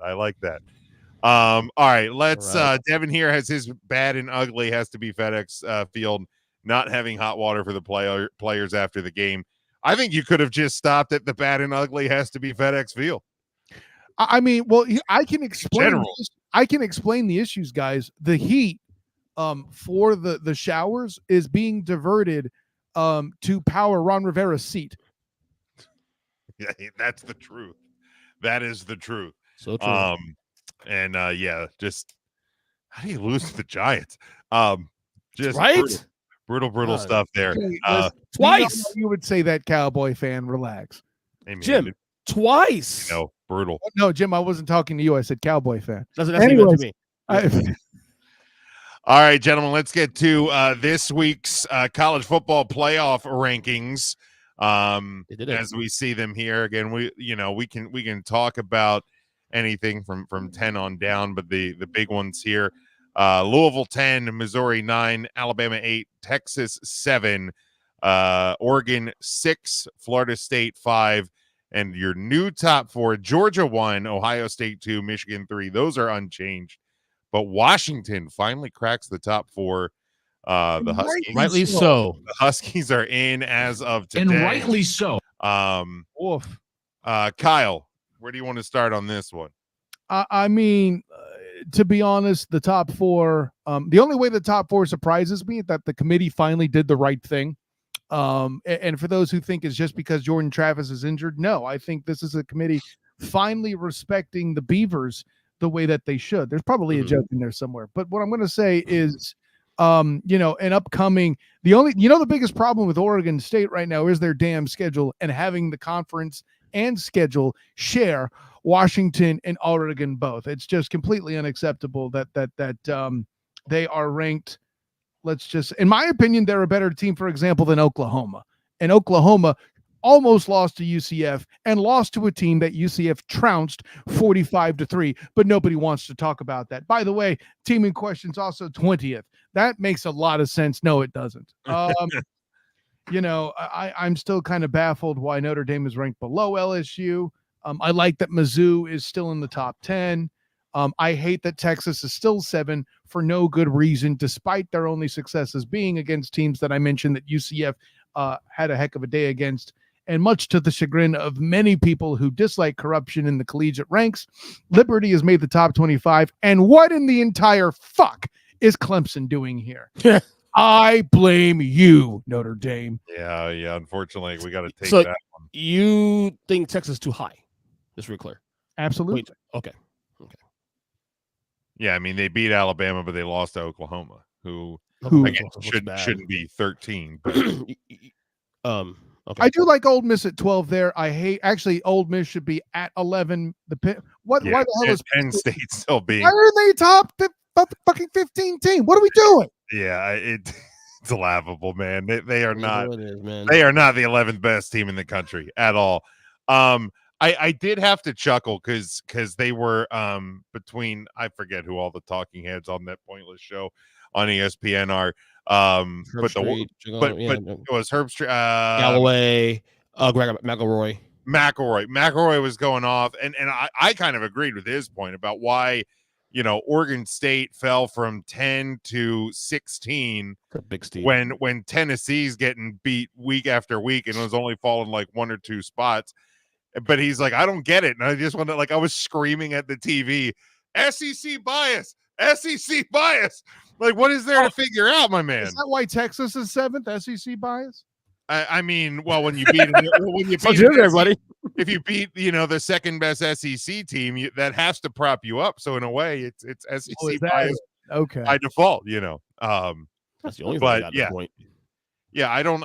[SPEAKER 6] All right, let's Devin here has his bad and ugly has to be FedEx Field, not having hot water for the players after the game. I think you could have just stopped at the bad and ugly has to be FedEx Field.
[SPEAKER 8] I mean, well, I can explain the issues, guys. The heat for the showers is being diverted to power Ron Rivera's seat.
[SPEAKER 6] Yeah, that's the truth. That is the truth.
[SPEAKER 7] So true.
[SPEAKER 6] And yeah, just how do you lose to the Giants? Just
[SPEAKER 7] right.
[SPEAKER 6] Brutal stuff there.
[SPEAKER 7] Twice.
[SPEAKER 8] You would say that, Cowboy fan. Relax.
[SPEAKER 6] Hey, man,
[SPEAKER 7] Jim, twice.
[SPEAKER 6] No, brutal.
[SPEAKER 8] No, Jim, I wasn't talking to you. I said Cowboy fan.
[SPEAKER 7] That's
[SPEAKER 8] Anyways,
[SPEAKER 7] me.
[SPEAKER 6] All right, gentlemen, let's get to this week's college football playoff rankings. As we see them here again, we can talk about anything from 10 on down, but the big ones here: Louisville 10, Missouri 9, Alabama 8, Texas 7, Oregon 6, Florida State 5, and your new top 4: Georgia 1, Ohio State 2, Michigan 3. Those are unchanged, but Washington finally cracks the top 4. The Huskies,
[SPEAKER 7] rightly so.
[SPEAKER 6] The Huskies are in as of today,
[SPEAKER 9] And rightly so.
[SPEAKER 6] Kyle, where do you want to start on this one?
[SPEAKER 8] I mean, to be honest, the top 4, the only way the top 4 surprises me is that the committee finally did the right thing. And for those who think it's just because Jordan Travis is injured, no, I think this is a committee finally respecting the Beavers the way that they should. There's probably a joke in there somewhere, but what I'm going to say is, an upcoming, the biggest problem with Oregon State right now is their damn schedule, and having the conference and schedule share Washington and Oregon both. It's just completely unacceptable that they are ranked. In my opinion, they're a better team, for example, than Oklahoma. And Oklahoma almost lost to UCF and lost to a team that UCF trounced 45-3, but nobody wants to talk about that. By the way, team in question is also 20th. That makes a lot of sense. No, it doesn't. I'm still kind of baffled why Notre Dame is ranked below LSU. I like that Mizzou is still in the top 10. I hate that Texas is still 7 for no good reason, despite their only successes being against teams that I mentioned that UCF had a heck of a day against. And much to the chagrin of many people who dislike corruption in the collegiate ranks, Liberty has made the top 25. And what in the entire fuck is Clemson doing here? I blame you, Notre Dame.
[SPEAKER 6] Yeah. Unfortunately, we got to take
[SPEAKER 7] So
[SPEAKER 6] that one.
[SPEAKER 7] You think Texas is too high? Just real clear.
[SPEAKER 8] Absolutely.
[SPEAKER 7] Okay.
[SPEAKER 6] Yeah, I mean, they beat Alabama, but they lost to Oklahoma, who again, shouldn't be 13. But
[SPEAKER 7] okay.
[SPEAKER 8] I do like Ole Miss at 12 there. I hate, actually, Ole Miss should be at 11. Why the hell is
[SPEAKER 6] Penn State still being?
[SPEAKER 8] Why are they top fucking 15 team? What are we doing?
[SPEAKER 6] Yeah, it's laughable, man. They are not.
[SPEAKER 7] Man.
[SPEAKER 6] They are not the 11th best team in the country at all. I did have to chuckle because they were between, I forget who all the talking heads on that pointless show on ESPN are. But it was Herbstreit,
[SPEAKER 7] Galloway, Greg McElroy.
[SPEAKER 6] McElroy was going off, and I kind of agreed with his point about why Oregon State fell from 10 to 16
[SPEAKER 7] big Steve.
[SPEAKER 6] when Tennessee's getting beat week after week and it was only falling like 1 or 2 spots. But he's like, I don't get it. And I just want to, I was screaming at the TV, SEC bias. Like, what is there to figure out, my man?
[SPEAKER 8] Is that why Texas is 7th, SEC bias?
[SPEAKER 6] I mean, well, when you beat
[SPEAKER 7] everybody,
[SPEAKER 6] if you beat, the second best SEC team, that has to prop you up. So in a way, it's SEC bias by default,
[SPEAKER 7] That's the only
[SPEAKER 6] but point. Yeah, I don't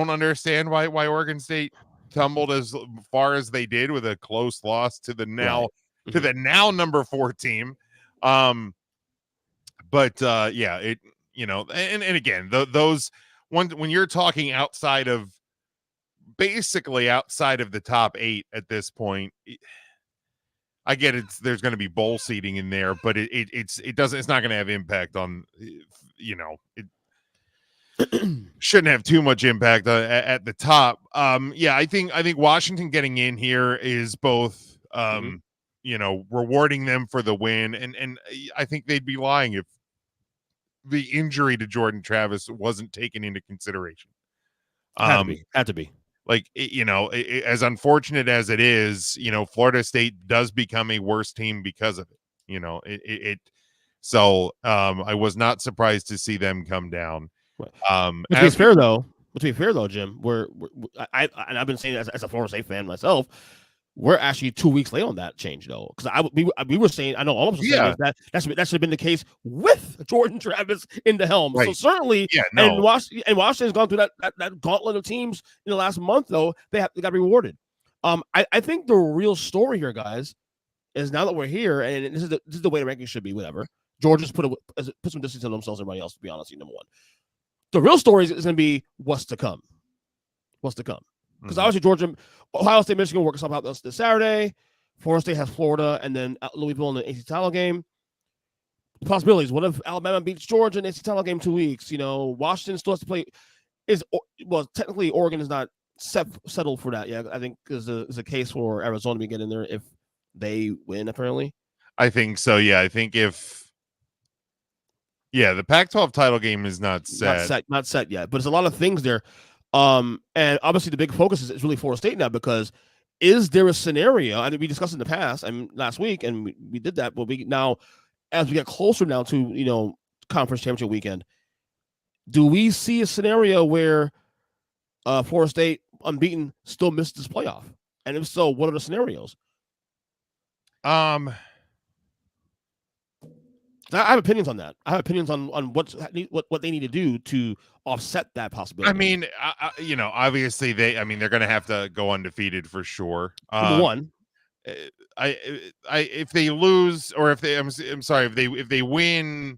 [SPEAKER 6] understand why Oregon State tumbled as far as they did with a close loss to the now number 4 team. But yeah, it and again those when you're talking basically outside of the top 8 at this point, I get there's going to be bowl seating in there, but it's not going to have impact on, it shouldn't have too much impact at the top. I think Washington getting in here is both, rewarding them for the win, and I think they'd be lying if the injury to Jordan Travis wasn't taken into consideration.
[SPEAKER 7] Had to be.
[SPEAKER 6] Like, as unfortunate as it is, Florida State does become a worse team because of it. So I was not surprised to see them come down.
[SPEAKER 7] To be fair though, Jim, I've been saying as a Florida State fan myself, we're actually 2 weeks late on that change though, because we were saying, I know all of us were saying that should have been the case with Jordan Travis in the helm. Right. So certainly, and Washington's gone through that gauntlet of teams in the last month though. They got rewarded. I think the real story here, guys, is now that we're here, and this is the way the rankings should be. Whatever, Georgia's put some distance on themselves and everybody else. To be honest, number one, the real story is going to be what's to come. Because obviously Ohio State, Michigan work something out this Saturday. Florida State has Florida, and then Louisville in the AC title game. The possibilities: what if Alabama beats Georgia in the AC title game 2 weeks? Washington still has to play. Technically Oregon is not settled for that yet. I think there's a case for Arizona to get in there if they win. Apparently,
[SPEAKER 6] I think so. Yeah, I think if the Pac-12 title game is not set
[SPEAKER 7] yet, but there's a lot of things there. And obviously the big focus is really Florida State now, because is there a scenario? I mean, we discussed in the past, last week, and we did that, but we now, as we get closer now to conference championship weekend, do we see a scenario where Florida State unbeaten still misses this playoff? And if so, what are the scenarios? I have opinions on that. I have opinions on what they need to do to offset that possibility.
[SPEAKER 6] I mean, obviously they're going to have to go undefeated for sure.
[SPEAKER 7] Number one,
[SPEAKER 6] if they lose, or if they win,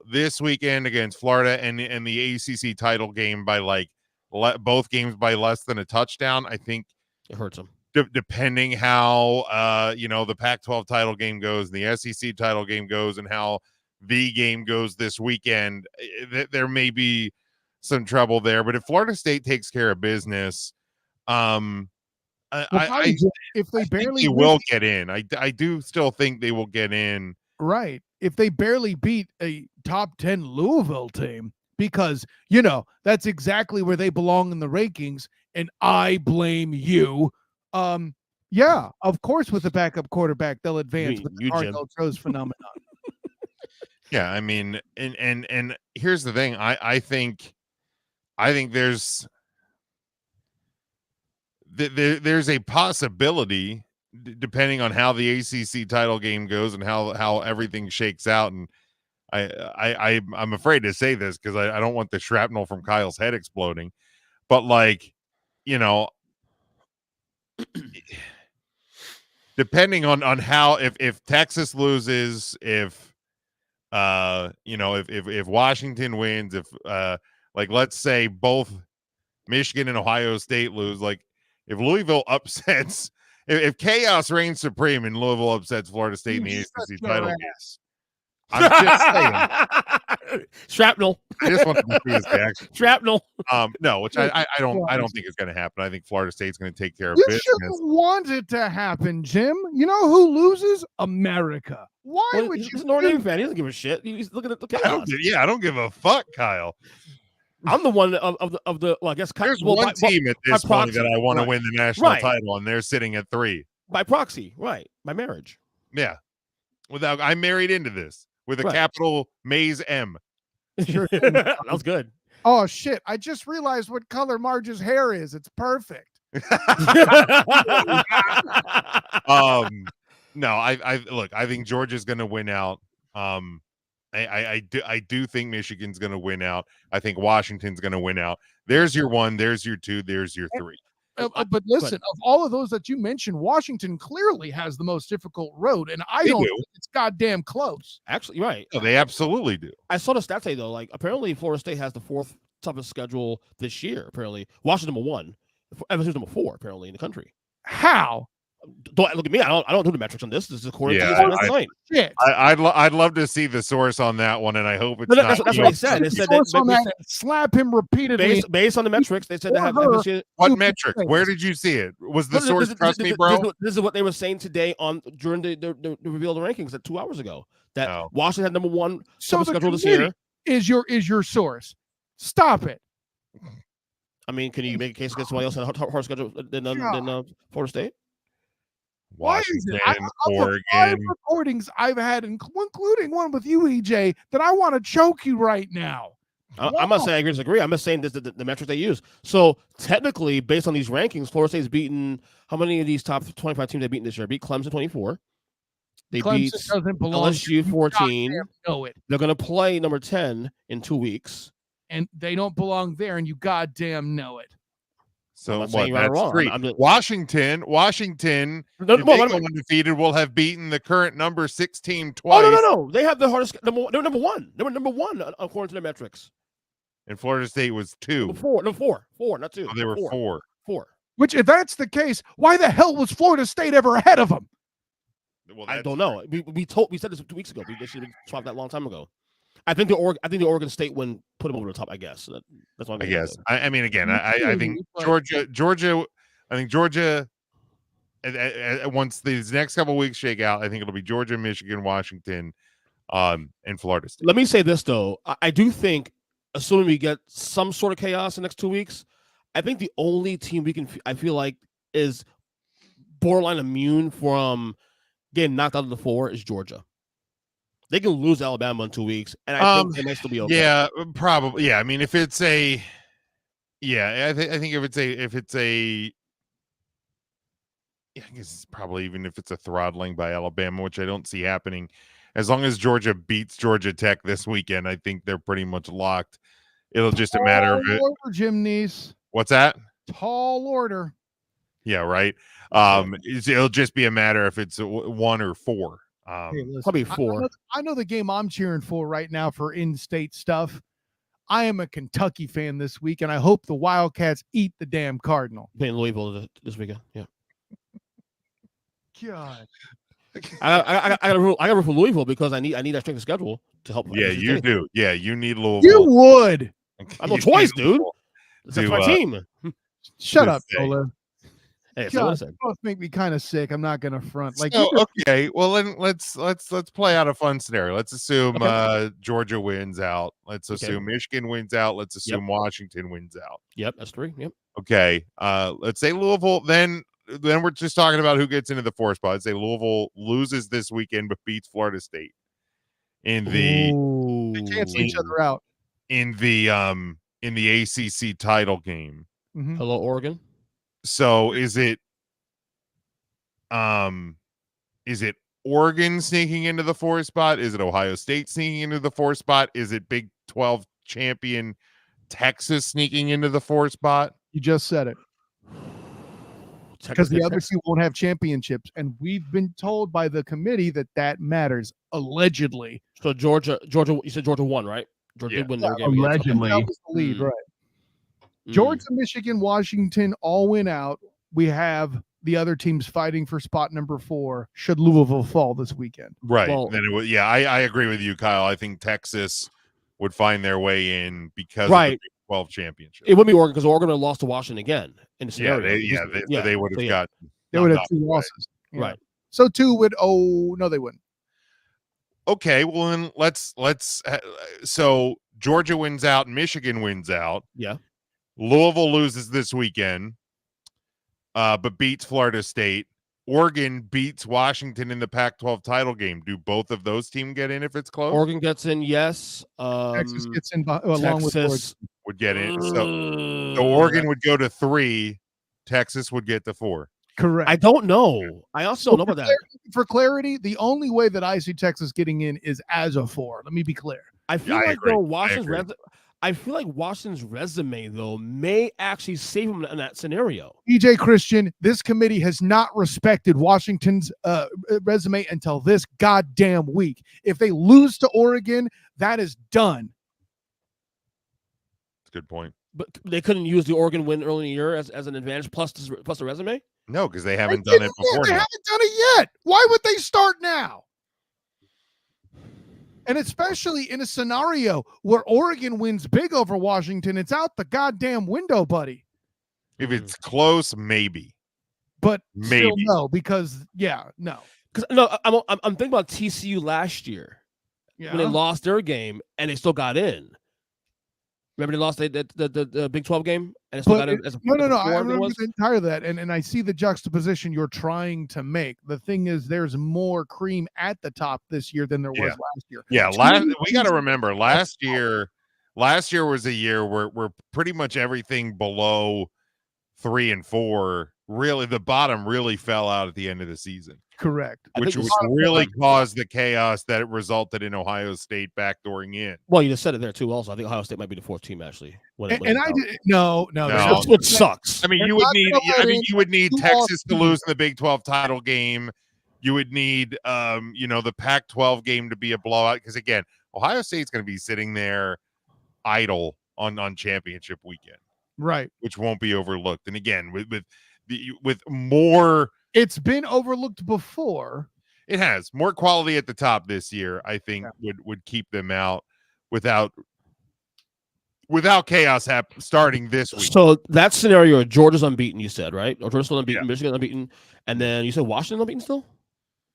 [SPEAKER 6] this weekend against Florida and the ACC title game by both games by less than a touchdown, I think
[SPEAKER 7] it hurts them.
[SPEAKER 6] Depending how the Pac-12 title game goes, and the SEC title game goes, and how the game goes this weekend, there may be some trouble there. But if Florida State takes care of business,
[SPEAKER 8] if they barely
[SPEAKER 6] will get in. I do still think they will get in.
[SPEAKER 8] Right. If they barely beat a top 10 Louisville team, because that's exactly where they belong in the rankings, and I blame you. Of course, with the backup quarterback, they'll advance with the Cardinal throws phenomenon.
[SPEAKER 6] Yeah, I mean, and here's the thing. I think there's a possibility, depending on how the ACC title game goes and how everything shakes out. And I'm afraid to say this because I don't want the shrapnel from Kyle's head exploding, but depending on how, if Texas loses, if Washington wins, if let's say both Michigan and Ohio State lose, if Louisville upsets, if chaos reigns supreme and Louisville upsets Florida State in the ACC title game, I'm just saying.
[SPEAKER 7] Shrapnel.
[SPEAKER 6] I just want to see his reaction.
[SPEAKER 7] Shrapnel.
[SPEAKER 6] No, which I don't think it's going to happen. I think Florida State's going to take care of
[SPEAKER 8] you
[SPEAKER 6] business.
[SPEAKER 8] You shouldn't want it to happen, Jim. You know who loses? America. Why would you?
[SPEAKER 7] He's a Notre Dame fan. He doesn't give a shit. He's looking at the chaos.
[SPEAKER 6] I don't give a fuck, Kyle.
[SPEAKER 7] I'm the one of the. Well, I guess
[SPEAKER 6] there's one team at this point that I want to win the national title, and they're sitting at 3
[SPEAKER 7] by proxy, right? By marriage.
[SPEAKER 6] Yeah, I'm married into this with a capital Maze M.
[SPEAKER 7] That was good.
[SPEAKER 8] Oh shit! I just realized what color Marge's hair is. It's perfect.
[SPEAKER 6] No, I think Georgia's going to win out. I do think Michigan's going to win out. I think Washington's going to win out. There's your 1. There's your 2. There's your 3.
[SPEAKER 8] But listen, of all of those that you mentioned, Washington clearly has the most difficult road, and I don't think it's goddamn close.
[SPEAKER 7] Actually, right?
[SPEAKER 6] No, they absolutely do.
[SPEAKER 7] I saw the stats today though. Apparently, Florida State has the 4th toughest schedule this year. Apparently, Washington #1, FSU's #4 apparently in the country.
[SPEAKER 8] How?
[SPEAKER 7] Don't look at me. I don't do the metrics on this. This is according to
[SPEAKER 6] Yeah,
[SPEAKER 7] this night.
[SPEAKER 8] Shit.
[SPEAKER 6] I'd love to see the source on that one, and I hope it's not.
[SPEAKER 7] That's what they said. They said that
[SPEAKER 8] slap him repeatedly.
[SPEAKER 7] based on the metrics, they said that have FSU.
[SPEAKER 6] What metrics? Where did you see it? Was the source trust me, bro?
[SPEAKER 7] This is what they were saying today during the reveal of the rankings 2 hours ago. That Washington had #1
[SPEAKER 8] so the
[SPEAKER 7] schedule this year.
[SPEAKER 8] Is your source? Stop it.
[SPEAKER 7] I mean, can you make a case against somebody else had a hard schedule than Florida State?
[SPEAKER 8] Why is it?
[SPEAKER 6] Oregon.
[SPEAKER 8] 5 recordings I've had, including one with you, EJ, that I want to choke you right now.
[SPEAKER 7] I'm not saying I disagree. I'm just saying this the metrics they use. So technically, based on these rankings, Florida State's beaten how many of these top 25 teams they've beaten this year? Beat Clemson 24. They beat LSU 14.
[SPEAKER 8] Know it.
[SPEAKER 7] They're going to play number 10 in 2 weeks,
[SPEAKER 8] and they don't belong there, and you goddamn know it.
[SPEAKER 6] So
[SPEAKER 7] what?
[SPEAKER 6] That's
[SPEAKER 7] wrong.
[SPEAKER 6] 3. Washington, if they go undefeated, will have beaten the current number 6 team twice.
[SPEAKER 7] Oh no! They have the hardest. They're #1. They were #1 according to their metrics.
[SPEAKER 6] And Florida State was 2.
[SPEAKER 7] Four, not 2.
[SPEAKER 6] Oh, they were 4.
[SPEAKER 7] 4.
[SPEAKER 8] Which, if that's the case, why the hell was Florida State ever ahead of them?
[SPEAKER 6] Well,
[SPEAKER 7] I don't know. We said this 2 weeks ago. We should have swapped that a long time ago. I think the Oregon State win put them over the top. I guess that's what
[SPEAKER 6] I guess. I mean, again, I think Georgia. I think Georgia. Once these next couple of weeks shake out, I think it'll be Georgia, Michigan, Washington, and Florida State.
[SPEAKER 7] Let me say this though. I do think, assuming we get some sort of chaos in the next 2 weeks, I think the only team I feel like is borderline immune from getting knocked out of the 4 is Georgia. They can lose Alabama in 2 weeks, and I think they might still be okay.
[SPEAKER 6] Yeah, probably. Yeah, I mean, if it's I think if it's a, I guess it's probably even if it's a throttling by Alabama, which I don't see happening. As long as Georgia beats Georgia Tech this weekend, I think they're pretty much locked. It'll just a matter of it.
[SPEAKER 8] Order, Jim Neese.
[SPEAKER 6] What's that?
[SPEAKER 8] Tall order.
[SPEAKER 6] Yeah, right. It'll just be a matter if it's 1 or 4.
[SPEAKER 7] Probably 4.
[SPEAKER 8] I know the game I'm cheering for right now for in-state stuff. I am a Kentucky fan this week, and I hope the Wildcats eat the damn Cardinal.
[SPEAKER 7] Playing Louisville this weekend. Yeah.
[SPEAKER 8] God.
[SPEAKER 7] I got to root for Louisville because I need that strength of schedule to help.
[SPEAKER 6] Yeah, you do. Yeah, you need Louisville.
[SPEAKER 8] You would.
[SPEAKER 7] I have no choice, dude. That's my team.
[SPEAKER 8] Shut up, Solar.
[SPEAKER 7] Hey,
[SPEAKER 8] both make me kind of sick. I'm not gonna front.
[SPEAKER 6] Okay, well then let's play out a fun scenario. Let's assume Georgia wins out. Let's assume Michigan wins out. Let's assume Washington wins out.
[SPEAKER 7] Yep, that's 3. Yep.
[SPEAKER 6] Okay. Let's say Louisville. Then we're just talking about who gets into the 4 spot. Let's say Louisville loses this weekend but beats Florida State in the
[SPEAKER 8] they cancel each other out
[SPEAKER 6] in the ACC title game.
[SPEAKER 8] Mm-hmm.
[SPEAKER 7] Hello, Oregon.
[SPEAKER 6] So is it Oregon sneaking into the 4 spot? Is it Ohio State sneaking into the 4 spot? Is it Big 12 champion Texas sneaking into the 4 spot?
[SPEAKER 8] You just said it. Because the other 2 won't have championships, and we've been told by the committee that matters, allegedly.
[SPEAKER 7] So Georgia, you said Georgia won, right? Georgia did win their game.
[SPEAKER 8] Allegedly. That was the lead, right. Georgia, Michigan, Washington all win out. We have the other teams fighting for spot number 4 should Louisville fall this weekend.
[SPEAKER 6] Right. Well, then it would, I agree with you, Kyle. I think Texas would find their way in because of the Big 12 championship.
[SPEAKER 7] It would be Oregon because Oregon would have lost to Washington again in the scenario.
[SPEAKER 6] They would have got.
[SPEAKER 8] They would have 2 losses.
[SPEAKER 7] Right.
[SPEAKER 8] So 2 would. Oh no, they wouldn't.
[SPEAKER 6] Okay, well then let's. So Georgia wins out, Michigan wins out.
[SPEAKER 7] Yeah.
[SPEAKER 6] Louisville loses this weekend, but beats Florida State. Oregon beats Washington in the Pac-12 title game. Do both of those teams get in if it's close?
[SPEAKER 7] Oregon gets in, yes.
[SPEAKER 8] Texas gets in along with Oregon.
[SPEAKER 6] Would get in. So Oregon would go to 3. Texas would get to 4.
[SPEAKER 8] Correct.
[SPEAKER 7] I don't know. I also don't know about that.
[SPEAKER 8] For clarity, the only way that I see Texas getting in is as a 4. Let me be clear.
[SPEAKER 7] I feel like though I feel like Washington's resume, though, may actually save him in that scenario.
[SPEAKER 8] EJ Christian, this committee has not respected Washington's resume until this goddamn week. If they lose to Oregon, that is done.
[SPEAKER 6] good point.
[SPEAKER 7] But they couldn't use the Oregon win early in the year as an advantage plus the resume.
[SPEAKER 6] No, because they haven't done it before.
[SPEAKER 8] They
[SPEAKER 6] now.
[SPEAKER 8] haven't done it yet. Why would they start now? And especially in a scenario where Oregon wins big over Washington, it's out the goddamn window, buddy.
[SPEAKER 6] If it's close, maybe.
[SPEAKER 8] But
[SPEAKER 6] maybe
[SPEAKER 8] still no, because no.
[SPEAKER 7] Because no, I'm thinking about TCU last year when they
[SPEAKER 8] Yeah.
[SPEAKER 7] lost their game and they still got in. Remember they lost the Big 12 game and they still got in.
[SPEAKER 8] No. I remember the entire that, and I see the juxtaposition you're trying to make. The thing is, there's more cream at the top this year than there was last year.
[SPEAKER 6] Yeah, we got to remember last year was a year where pretty much everything below 3 and 4, really the bottom really fell out at the end of the season.
[SPEAKER 8] Correct.
[SPEAKER 6] Which really caused the chaos that it resulted in Ohio State backdooring in.
[SPEAKER 7] Well, you just said it there too. Also, I think Ohio State might be the 4th team actually.
[SPEAKER 8] No.
[SPEAKER 7] It sucks.
[SPEAKER 6] I mean, you would need Texas to lose in the Big 12 title game. You would need, the Pac-12 game to be a blowout because again, Ohio State's going to be sitting there idle on championship weekend,
[SPEAKER 8] right?
[SPEAKER 6] Which won't be overlooked. And again, with more.
[SPEAKER 8] It's been overlooked before.
[SPEAKER 6] It has more quality at the top this year. I think would keep them out without chaos starting this week.
[SPEAKER 7] So that scenario, Georgia's unbeaten. You said right, or Georgia's still unbeaten, Michigan unbeaten, and then you said Washington unbeaten still.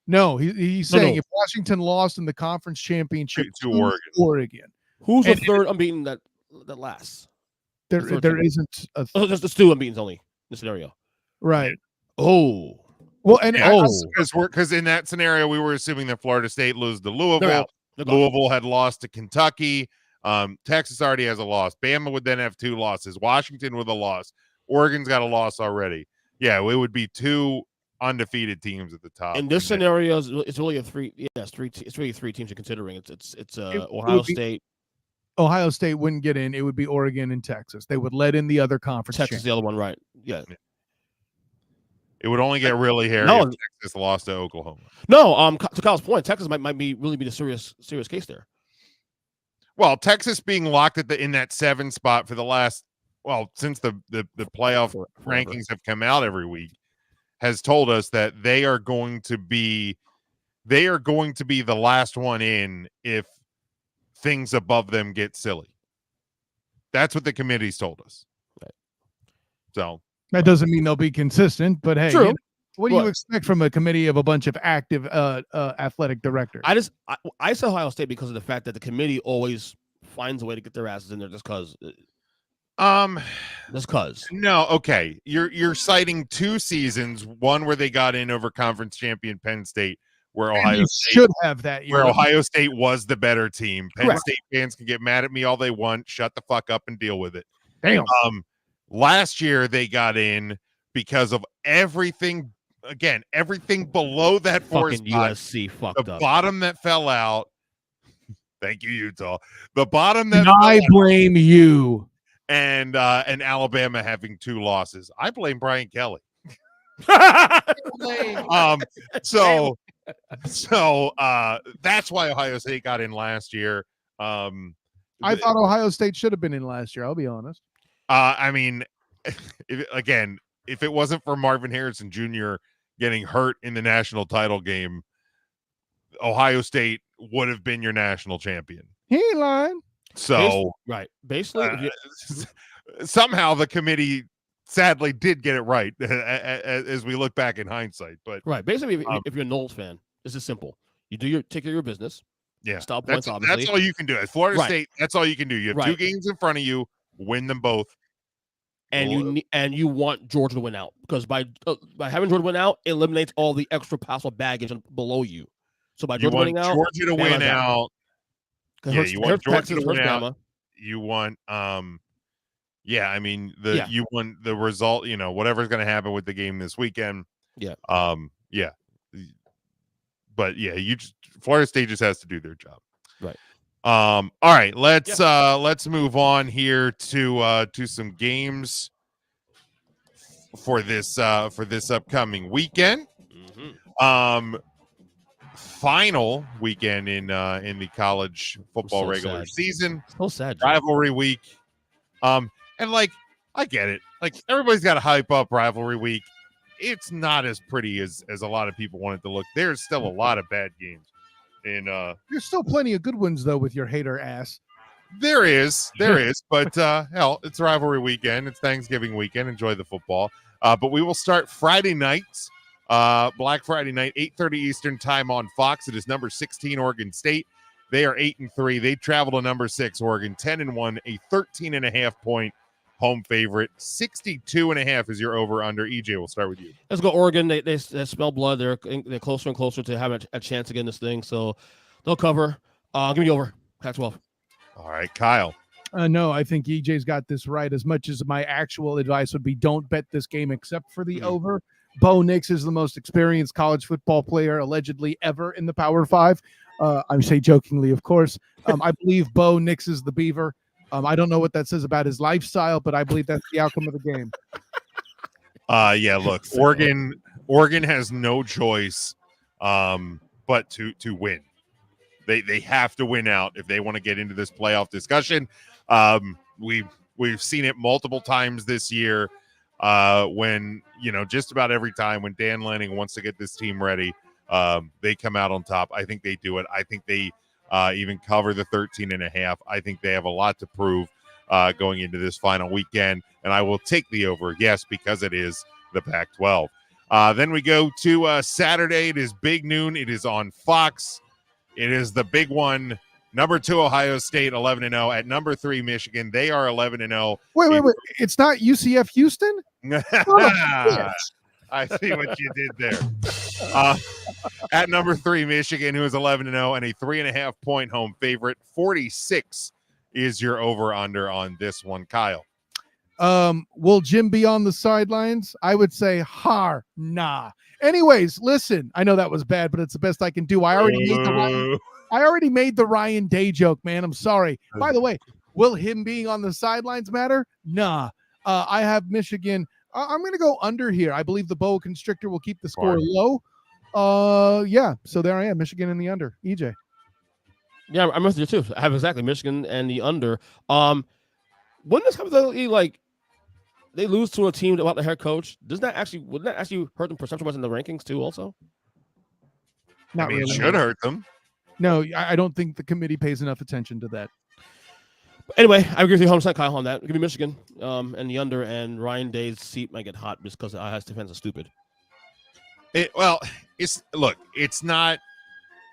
[SPEAKER 8] No, he's saying if Washington lost in the conference championship
[SPEAKER 6] to
[SPEAKER 8] Oregon,
[SPEAKER 7] who's the third unbeaten that lasts?
[SPEAKER 8] There isn't.
[SPEAKER 7] There's the 2 unbeaten only in the scenario.
[SPEAKER 8] Right.
[SPEAKER 7] Oh.
[SPEAKER 8] Well, and
[SPEAKER 6] because in that scenario, we were assuming that Florida State loses to Louisville. Louisville had lost to Kentucky. Texas already has a loss. Bama would then have 2 losses. Washington with a loss. Oregon's got a loss already. Yeah, it would be 2 undefeated teams at the top.
[SPEAKER 7] In this scenario, it's really a 3. Yes, 3. It's really 3 teams you're considering. It's Ohio State.
[SPEAKER 8] Ohio State wouldn't get in. It would be Oregon and Texas. They would let in the other conference.
[SPEAKER 7] Texas, the other one, right? Yeah.
[SPEAKER 6] It would only get really hairy if Texas lost to Oklahoma.
[SPEAKER 7] No, to Kyle's point, Texas might really be the serious case there.
[SPEAKER 6] Well, Texas being locked in that 7 spot for the last since the playoff rankings have come out every week has told us that they are going to be the last one in if things above them get silly. That's what the committee's told us.
[SPEAKER 7] Right.
[SPEAKER 6] So
[SPEAKER 8] that doesn't mean they'll be consistent, but hey,
[SPEAKER 7] true.
[SPEAKER 8] What do you expect from a committee of a bunch of active athletic directors?
[SPEAKER 7] I say Ohio State because of the fact that the committee always finds a way to get their asses in there just because. Just because.
[SPEAKER 6] No, okay. You're citing 2 seasons, one where they got in over conference champion Penn State, where Ohio State
[SPEAKER 8] should have that year.
[SPEAKER 6] Where Ohio State was the better team. Penn
[SPEAKER 7] Correct.
[SPEAKER 6] State fans can get mad at me all they want. Shut the fuck up and deal with it.
[SPEAKER 8] Damn.
[SPEAKER 6] Last year they got in because of everything. Again, everything below that 4
[SPEAKER 7] Fucking
[SPEAKER 6] spot.
[SPEAKER 7] USC fucked
[SPEAKER 6] the
[SPEAKER 7] up.
[SPEAKER 6] bottom that fell out. Thank you, Utah. The bottom that
[SPEAKER 8] I blame you.
[SPEAKER 6] And Alabama having 2 losses. I blame Brian Kelly. So that's why Ohio State got in last year.
[SPEAKER 8] I thought Ohio State should have been in last year. I'll be honest.
[SPEAKER 6] I mean, if it wasn't for Marvin Harrison Jr. getting hurt in the national title game, Ohio State would have been your national champion.
[SPEAKER 8] He ain't lying.
[SPEAKER 6] So
[SPEAKER 7] basically,
[SPEAKER 6] somehow the committee sadly did get it right as we look back in hindsight. But
[SPEAKER 7] basically, if you're a Knowles fan, this is simple. You take care of your business.
[SPEAKER 6] Yeah,
[SPEAKER 7] stop points.
[SPEAKER 6] That's all you can do. At Florida State, that's all you can do. You have 2 games in front of you. Win them both.
[SPEAKER 7] And you want Georgia to win out because by having Georgia win out, it eliminates all the extra possible baggage below you. So by Georgia winning out,
[SPEAKER 6] Georgia to win out.
[SPEAKER 7] Yeah,
[SPEAKER 6] you want Georgia
[SPEAKER 7] Texas,
[SPEAKER 6] to win out.
[SPEAKER 7] Bama.
[SPEAKER 6] You want you want the result, whatever's going to happen with the game this weekend.
[SPEAKER 7] Yeah.
[SPEAKER 6] But Florida State just has to do their job.
[SPEAKER 7] Right.
[SPEAKER 6] All right, let's move on here to some games for this upcoming weekend.
[SPEAKER 7] Mm-hmm.
[SPEAKER 6] Final weekend in the college football regular season.
[SPEAKER 7] So sad.
[SPEAKER 6] Rivalry week. And like, I get it. Like, everybody's got to hype up rivalry week. It's not as pretty as a lot of people want it to look. There's still a lot of bad games. And
[SPEAKER 8] There's still plenty of good ones though with your hater ass.
[SPEAKER 6] there is, but hell, it's rivalry weekend. It's Thanksgiving weekend. Enjoy the football. But we will start Friday night, Black Friday night, 8:30 Eastern time on Fox. It is number 16 Oregon State. They are 8-3. They travel to number 6 Oregon, 10-1, a 13.5 point home favorite. 62.5 is your over under. EJ, we'll start with you.
[SPEAKER 7] Let's go Oregon. They smell blood. They're closer and closer to having a chance to get in this thing. So they'll cover. Give me over. Pac-12.
[SPEAKER 6] All right, Kyle.
[SPEAKER 8] No, I think EJ's got this right. As much as my actual advice would be don't bet this game except for the over. Bo Nix is the most experienced college football player allegedly ever in the Power 5. I say jokingly, of course. I believe Bo Nix is the Beaver. I don't know what that says about his lifestyle, but I believe that's the outcome of the game.
[SPEAKER 6] Yeah, look, Oregon has no choice but to win. They have to win out if they want to get into this playoff discussion. We've seen it multiple times this year when, just about every time when Dan Lanning wants to get this team ready, they come out on top. I think they do it. I think they even cover the 13.5. I think they have a lot to prove going into this final weekend, and I will take the over, yes, because it is the Pac-12. Then we go to Saturday. It is big noon. It is on Fox. It is the big one. Number 2, Ohio State, 11-0. At number 3, Michigan, they are 11-0.
[SPEAKER 8] Wait. It's not UCF Houston?
[SPEAKER 6] I see what you did there. At number 3, Michigan, who is 11-0 and a 3.5 point home favorite. 46 is your over-under on this one, Kyle.
[SPEAKER 8] Will Jim be on the sidelines? I would say nah. Anyways, listen, I know that was bad, but it's the best I can do. I already made the Ryan Day joke, man. I'm sorry. By the way, will him being on the sidelines matter? Nah. I have Michigan. I'm going to go under here. I believe the boa constrictor will keep the score low. Yeah. So there I am, Michigan in the under. EJ.
[SPEAKER 7] Yeah, I'm with you too. I have exactly Michigan and the under. When this comes to they lose to a team without the head coach, wouldn't that actually hurt them perception-wise in the rankings too? Also,
[SPEAKER 6] It should hurt them.
[SPEAKER 8] No, I don't think the committee pays enough attention to that.
[SPEAKER 7] But anyway, I agree with you 100%, Kyle, on that. Give me Michigan and the under, and Ryan Day's seat might get hot just because Ohio State fans are stupid.
[SPEAKER 6] It's not.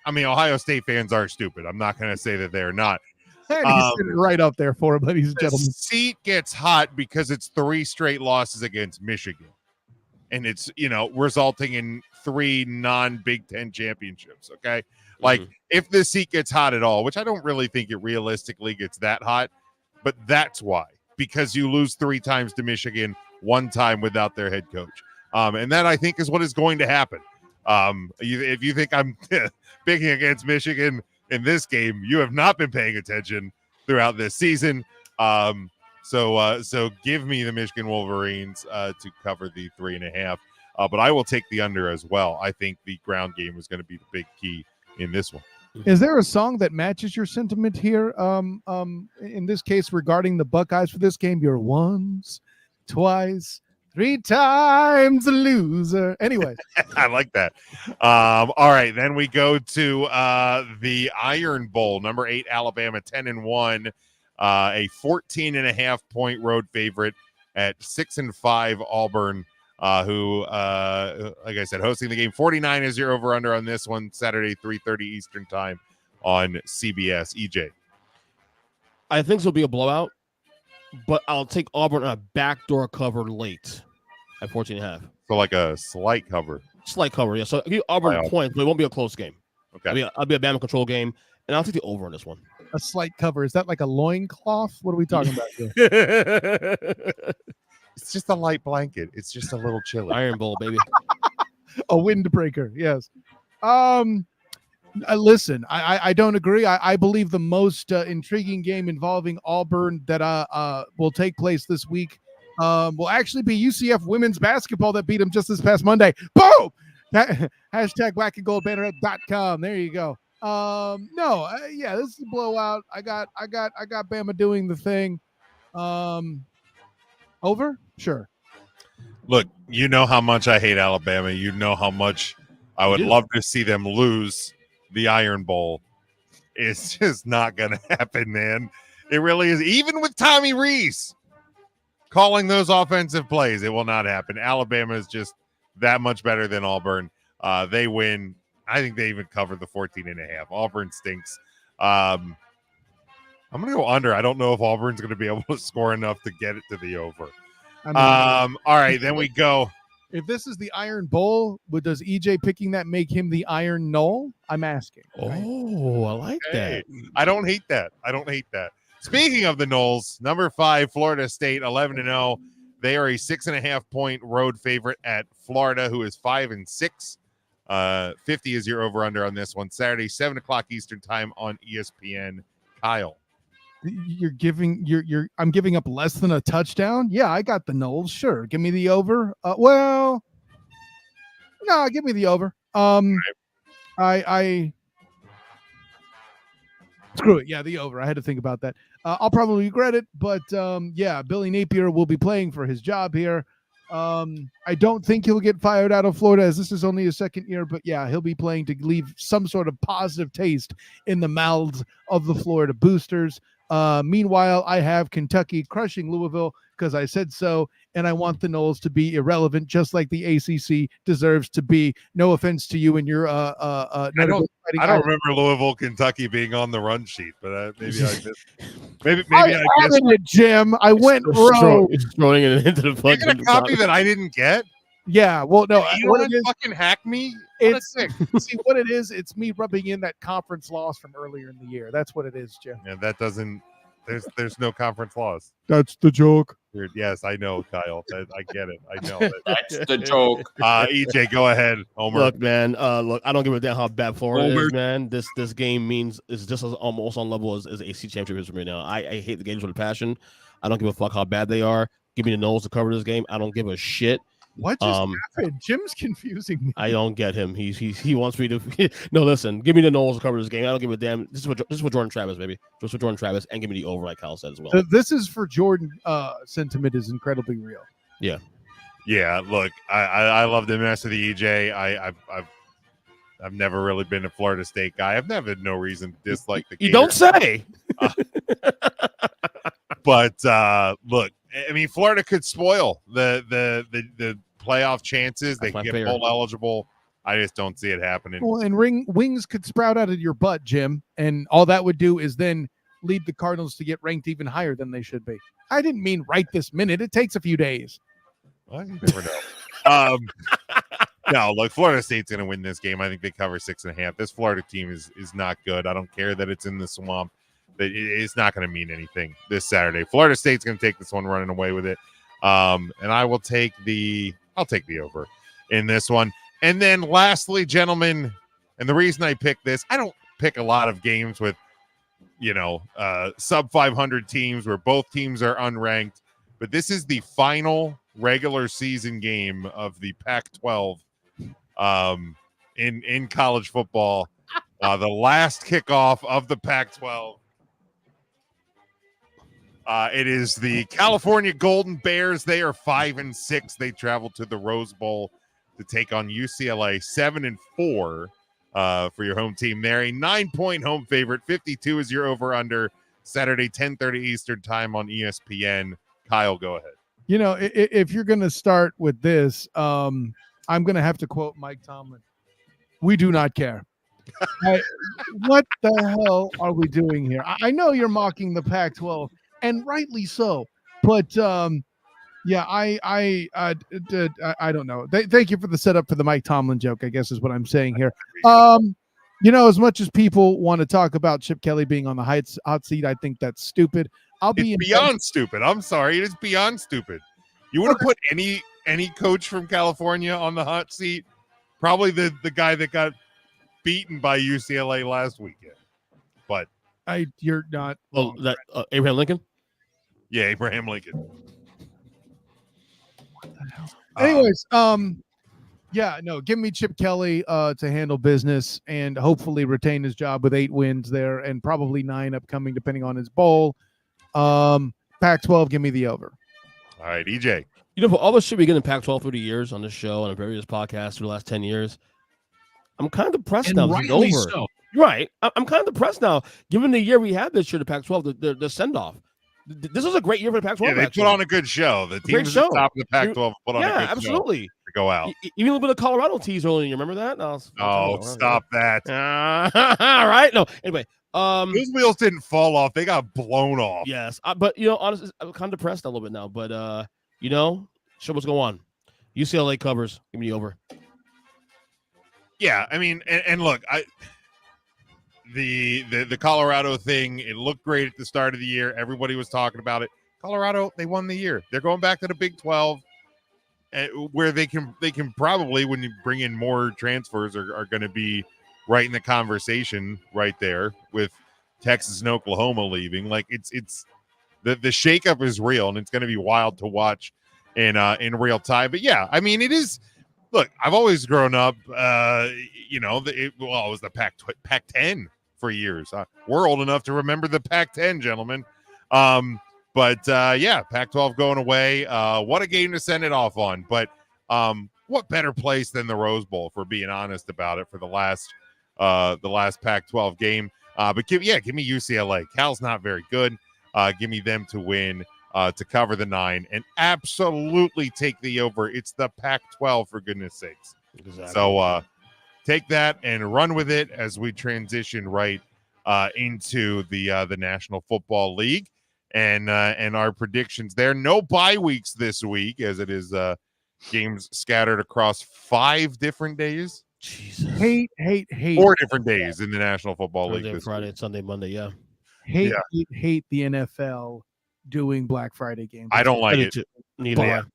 [SPEAKER 6] I mean, Ohio State fans are stupid. I'm not going to say that they're not.
[SPEAKER 8] He's sitting right up there for him, ladies and gentlemen.
[SPEAKER 6] The seat gets hot because it's 3 straight losses against Michigan, and it's resulting in 3 non-Big Ten championships. Okay, if the seat gets hot at all, which I don't really think it realistically gets that hot, but that's why, because you lose 3 times to Michigan, 1 time without their head coach, and that I think is what is going to happen. If you think I'm picking against Michigan in this game, you have not been paying attention throughout this season. So give me the Michigan Wolverines to cover the 3.5. But I will take the under as well. I think the ground game is going to be the big key in this one.
[SPEAKER 8] Is there a song that matches your sentiment here? In this case, regarding the Buckeyes for this game, you're once, twice, 3 times a loser. Anyway,
[SPEAKER 6] I like that. All right, then we go to the Iron Bowl. Number 8 Alabama, 10-1, a 14.5 point road favorite at 6-5 Auburn. Who, like I said, hosting the game. 49 is your over under on this one. Saturday, 3:30 Eastern time on CBS. EJ,
[SPEAKER 7] I think this will be a blowout, but I'll take Auburn on a backdoor cover late at 14.5.
[SPEAKER 6] So like a slight cover.
[SPEAKER 7] Slight cover, yeah. So I'll give Auburn points, but it won't be a close game.
[SPEAKER 6] Okay.
[SPEAKER 7] I'll be a Bama control game, and I'll take the over on this one.
[SPEAKER 8] A slight cover. Is that like a loincloth? What are we talking about here?
[SPEAKER 6] It's just a light blanket. It's just a little chilly.
[SPEAKER 7] Iron Bowl, baby.
[SPEAKER 8] A windbreaker, yes. Listen, I don't agree. I believe the most intriguing game involving Auburn that will take place this week will actually be UCF women's basketball that beat them just this past Monday. Boom! Hashtag blackandgoldbanner.com. There you go. Yeah, this is a blowout. I got Bama doing the thing. Over? Sure.
[SPEAKER 6] Look, you know how much I hate Alabama. You know how much I would love to see them lose the Iron Bowl. It's just not going to happen, man. It really is. Even with Tommy Rees calling those offensive plays, it will not happen. Alabama is just that much better than Auburn. They win. I think they even cover the 14.5. Auburn stinks. I'm going to go under. I don't know if Auburn's going to be able to score enough to get it to the over. All right, then we go.
[SPEAKER 8] If this is the Iron Bowl, does EJ picking that make him the Iron Knoll? I'm asking.
[SPEAKER 7] Oh, I like that.
[SPEAKER 6] I don't hate that. Speaking of the Knolls, number 5, Florida State, 11-0. They are a 6.5-point road favorite at Florida, who is 5-6. 50 is your over-under on this one. Saturday, 7:00 Eastern time on ESPN. Kyle.
[SPEAKER 8] I'm giving up less than a touchdown. Yeah, I got the Knolls. Sure. Give me the over. No, give me the over. I screw it. Yeah, the over. I had to think about that. I'll probably regret it, but yeah, Billy Napier will be playing for his job here. I don't think he'll get fired out of Florida, as this is only his second year, but yeah, he'll be playing to leave some sort of positive taste in the mouths of the Florida boosters. Meanwhile, I have Kentucky crushing Louisville because I said so, and I want the Knolls to be irrelevant, just like the ACC deserves to be. No offense to you and your
[SPEAKER 6] I don't remember Louisville, Kentucky being on the run sheet, but maybe I missed. Maybe I
[SPEAKER 8] missed it, Jim. I went rogue.
[SPEAKER 7] Throwing it into the
[SPEAKER 6] fucking. You got a copy that I didn't get?
[SPEAKER 8] Yeah, well, no.
[SPEAKER 6] What it is, fucking hack me?
[SPEAKER 8] It's sick. See what it is? It's me rubbing in that conference loss from earlier in the year. That's what it is, Jim.
[SPEAKER 6] Yeah, that doesn't. There's no conference loss.
[SPEAKER 8] That's the joke.
[SPEAKER 6] Weird. Yes, I know, Kyle. I get it. I know.
[SPEAKER 10] That's the joke.
[SPEAKER 6] EJ, go ahead. Homer.
[SPEAKER 7] Look, man. Look, I don't give a damn how bad Florida is, man. This game is just almost on level as AC championship for me now. I hate the games with a passion. I don't give a fuck how bad they are. Give me the Knolls to cover this game. I don't give a shit.
[SPEAKER 8] What just happened? Jim's confusing me.
[SPEAKER 7] I don't get him. He wants me to. No, listen. Give me the Knolls to cover this game. I don't give a damn. This is what Jordan Travis, baby. Just for Jordan Travis, and give me the over, like Kyle said as well.
[SPEAKER 8] This is for Jordan. Sentiment is incredibly real.
[SPEAKER 7] Yeah.
[SPEAKER 6] Yeah. Look, I love the mess of the EJ. I've never really been a Florida State guy. I've never had no reason to dislike the.
[SPEAKER 7] You don't say.
[SPEAKER 6] But look, I mean, Florida could spoil the playoff chances. They can get bowl eligible. I just don't see it happening.
[SPEAKER 8] Well, and wings could sprout out of your butt, Jim, and all that would do is then lead the Cardinals to get ranked even higher than they should be. I didn't mean right this minute. It takes a few days.
[SPEAKER 6] Well, you never know. No, look, Florida State's going to win this game. I think they cover 6.5. This Florida team is not good. I don't care that it's in the swamp. It's not going to mean anything this Saturday. Florida State's going to take this one running away with it. And I'll take the over in this one. And then lastly, gentlemen, and the reason I pick this, I don't pick a lot of games with, sub 500 teams where both teams are unranked, but this is the final regular season game of the Pac-12 in college football. The last kickoff of the Pac-12. It is the California Golden Bears. They are 5-6. They travel to the Rose Bowl to take on UCLA. 7-4 for your home team there. A 9-point home favorite. 52 is your over/under. Saturday, 10:30 Eastern time on ESPN. Kyle, go ahead.
[SPEAKER 8] If you're going to start with this, I'm going to have to quote Mike Tomlin. We do not care. What the hell are we doing here? I know you're mocking the Pac-12. And rightly so, but yeah, I don't know. Thank you for the setup for the Mike Tomlin joke, I guess is what I'm saying here. As much as people want to talk about Chip Kelly being on the hot seat, I think that's stupid.
[SPEAKER 6] It's beyond stupid. I'm sorry, it is beyond stupid. You want to put any coach from California on the hot seat? Probably the guy that got beaten by UCLA last weekend, but.
[SPEAKER 8] You're not.
[SPEAKER 7] Oh, that Abraham Lincoln?
[SPEAKER 6] Yeah, Abraham Lincoln.
[SPEAKER 8] What the hell? Anyways, yeah, no, give me Chip Kelly to handle business and hopefully retain his job with 8 wins there and probably 9 upcoming, depending on his bowl. Pac-12, give me the over.
[SPEAKER 6] All right, EJ.
[SPEAKER 7] You know, for all the shit we get in Pac-12 through the years on this show and on various podcasts through the last 10 years, I'm kind of depressed
[SPEAKER 9] And
[SPEAKER 7] now. This is
[SPEAKER 9] rightly
[SPEAKER 7] over.
[SPEAKER 9] so.
[SPEAKER 7] You're right. I'm kind of depressed now, given the year we had this year, the Pac-12, the send-off. This was a great year for the Pac-12.
[SPEAKER 6] Yeah, they
[SPEAKER 7] actually.
[SPEAKER 6] put on a good show. The
[SPEAKER 7] Great
[SPEAKER 6] teams
[SPEAKER 7] show.
[SPEAKER 6] at the top of the Pac-12 put on a good
[SPEAKER 7] absolutely.
[SPEAKER 6] show to go out.
[SPEAKER 7] Even a little bit of Colorado tease earlier. You remember that? No,
[SPEAKER 6] Stop that.
[SPEAKER 7] All right. No. Anyway,
[SPEAKER 6] those wheels didn't fall off. They got blown off.
[SPEAKER 7] yes. But honestly, I'm kind of depressed a little bit now. But show what's going on. UCLA covers. Give me the over.
[SPEAKER 6] Yeah, I mean, and look, the Colorado thing, it looked great at the start of the year. Everybody was talking about it. Colorado, they won the year. They're going back to the Big 12, where they can probably, when you bring in more transfers, are going to be right in the conversation right there with Texas and Oklahoma leaving. Like it's the shakeup is real, and it's going to be wild to watch in real time. But yeah, I mean, it is. Look, I've always grown up, it was the Pac-10 for years. We're old enough to remember the Pac-10, gentlemen. But Pac-12 going away. What a game to send it off on. But what better place than the Rose Bowl, for being honest about it, for the last Pac-12 game. But give me UCLA. Cal's not very good. Give me them to win. To cover the 9 and absolutely take the over. It's the Pac-12, for goodness sakes. Exactly. So take that and run with it as we transition right into the National Football League and our predictions there. No bye weeks this week, as it is games scattered across 5 different days.
[SPEAKER 7] Jesus.
[SPEAKER 8] Hate.
[SPEAKER 6] 4 different days in the National Football League.
[SPEAKER 7] Thursday, Friday, Sunday, Monday. Yeah.
[SPEAKER 8] Hate the NFL doing Black Friday games.
[SPEAKER 6] I don't like it.
[SPEAKER 7] Neither.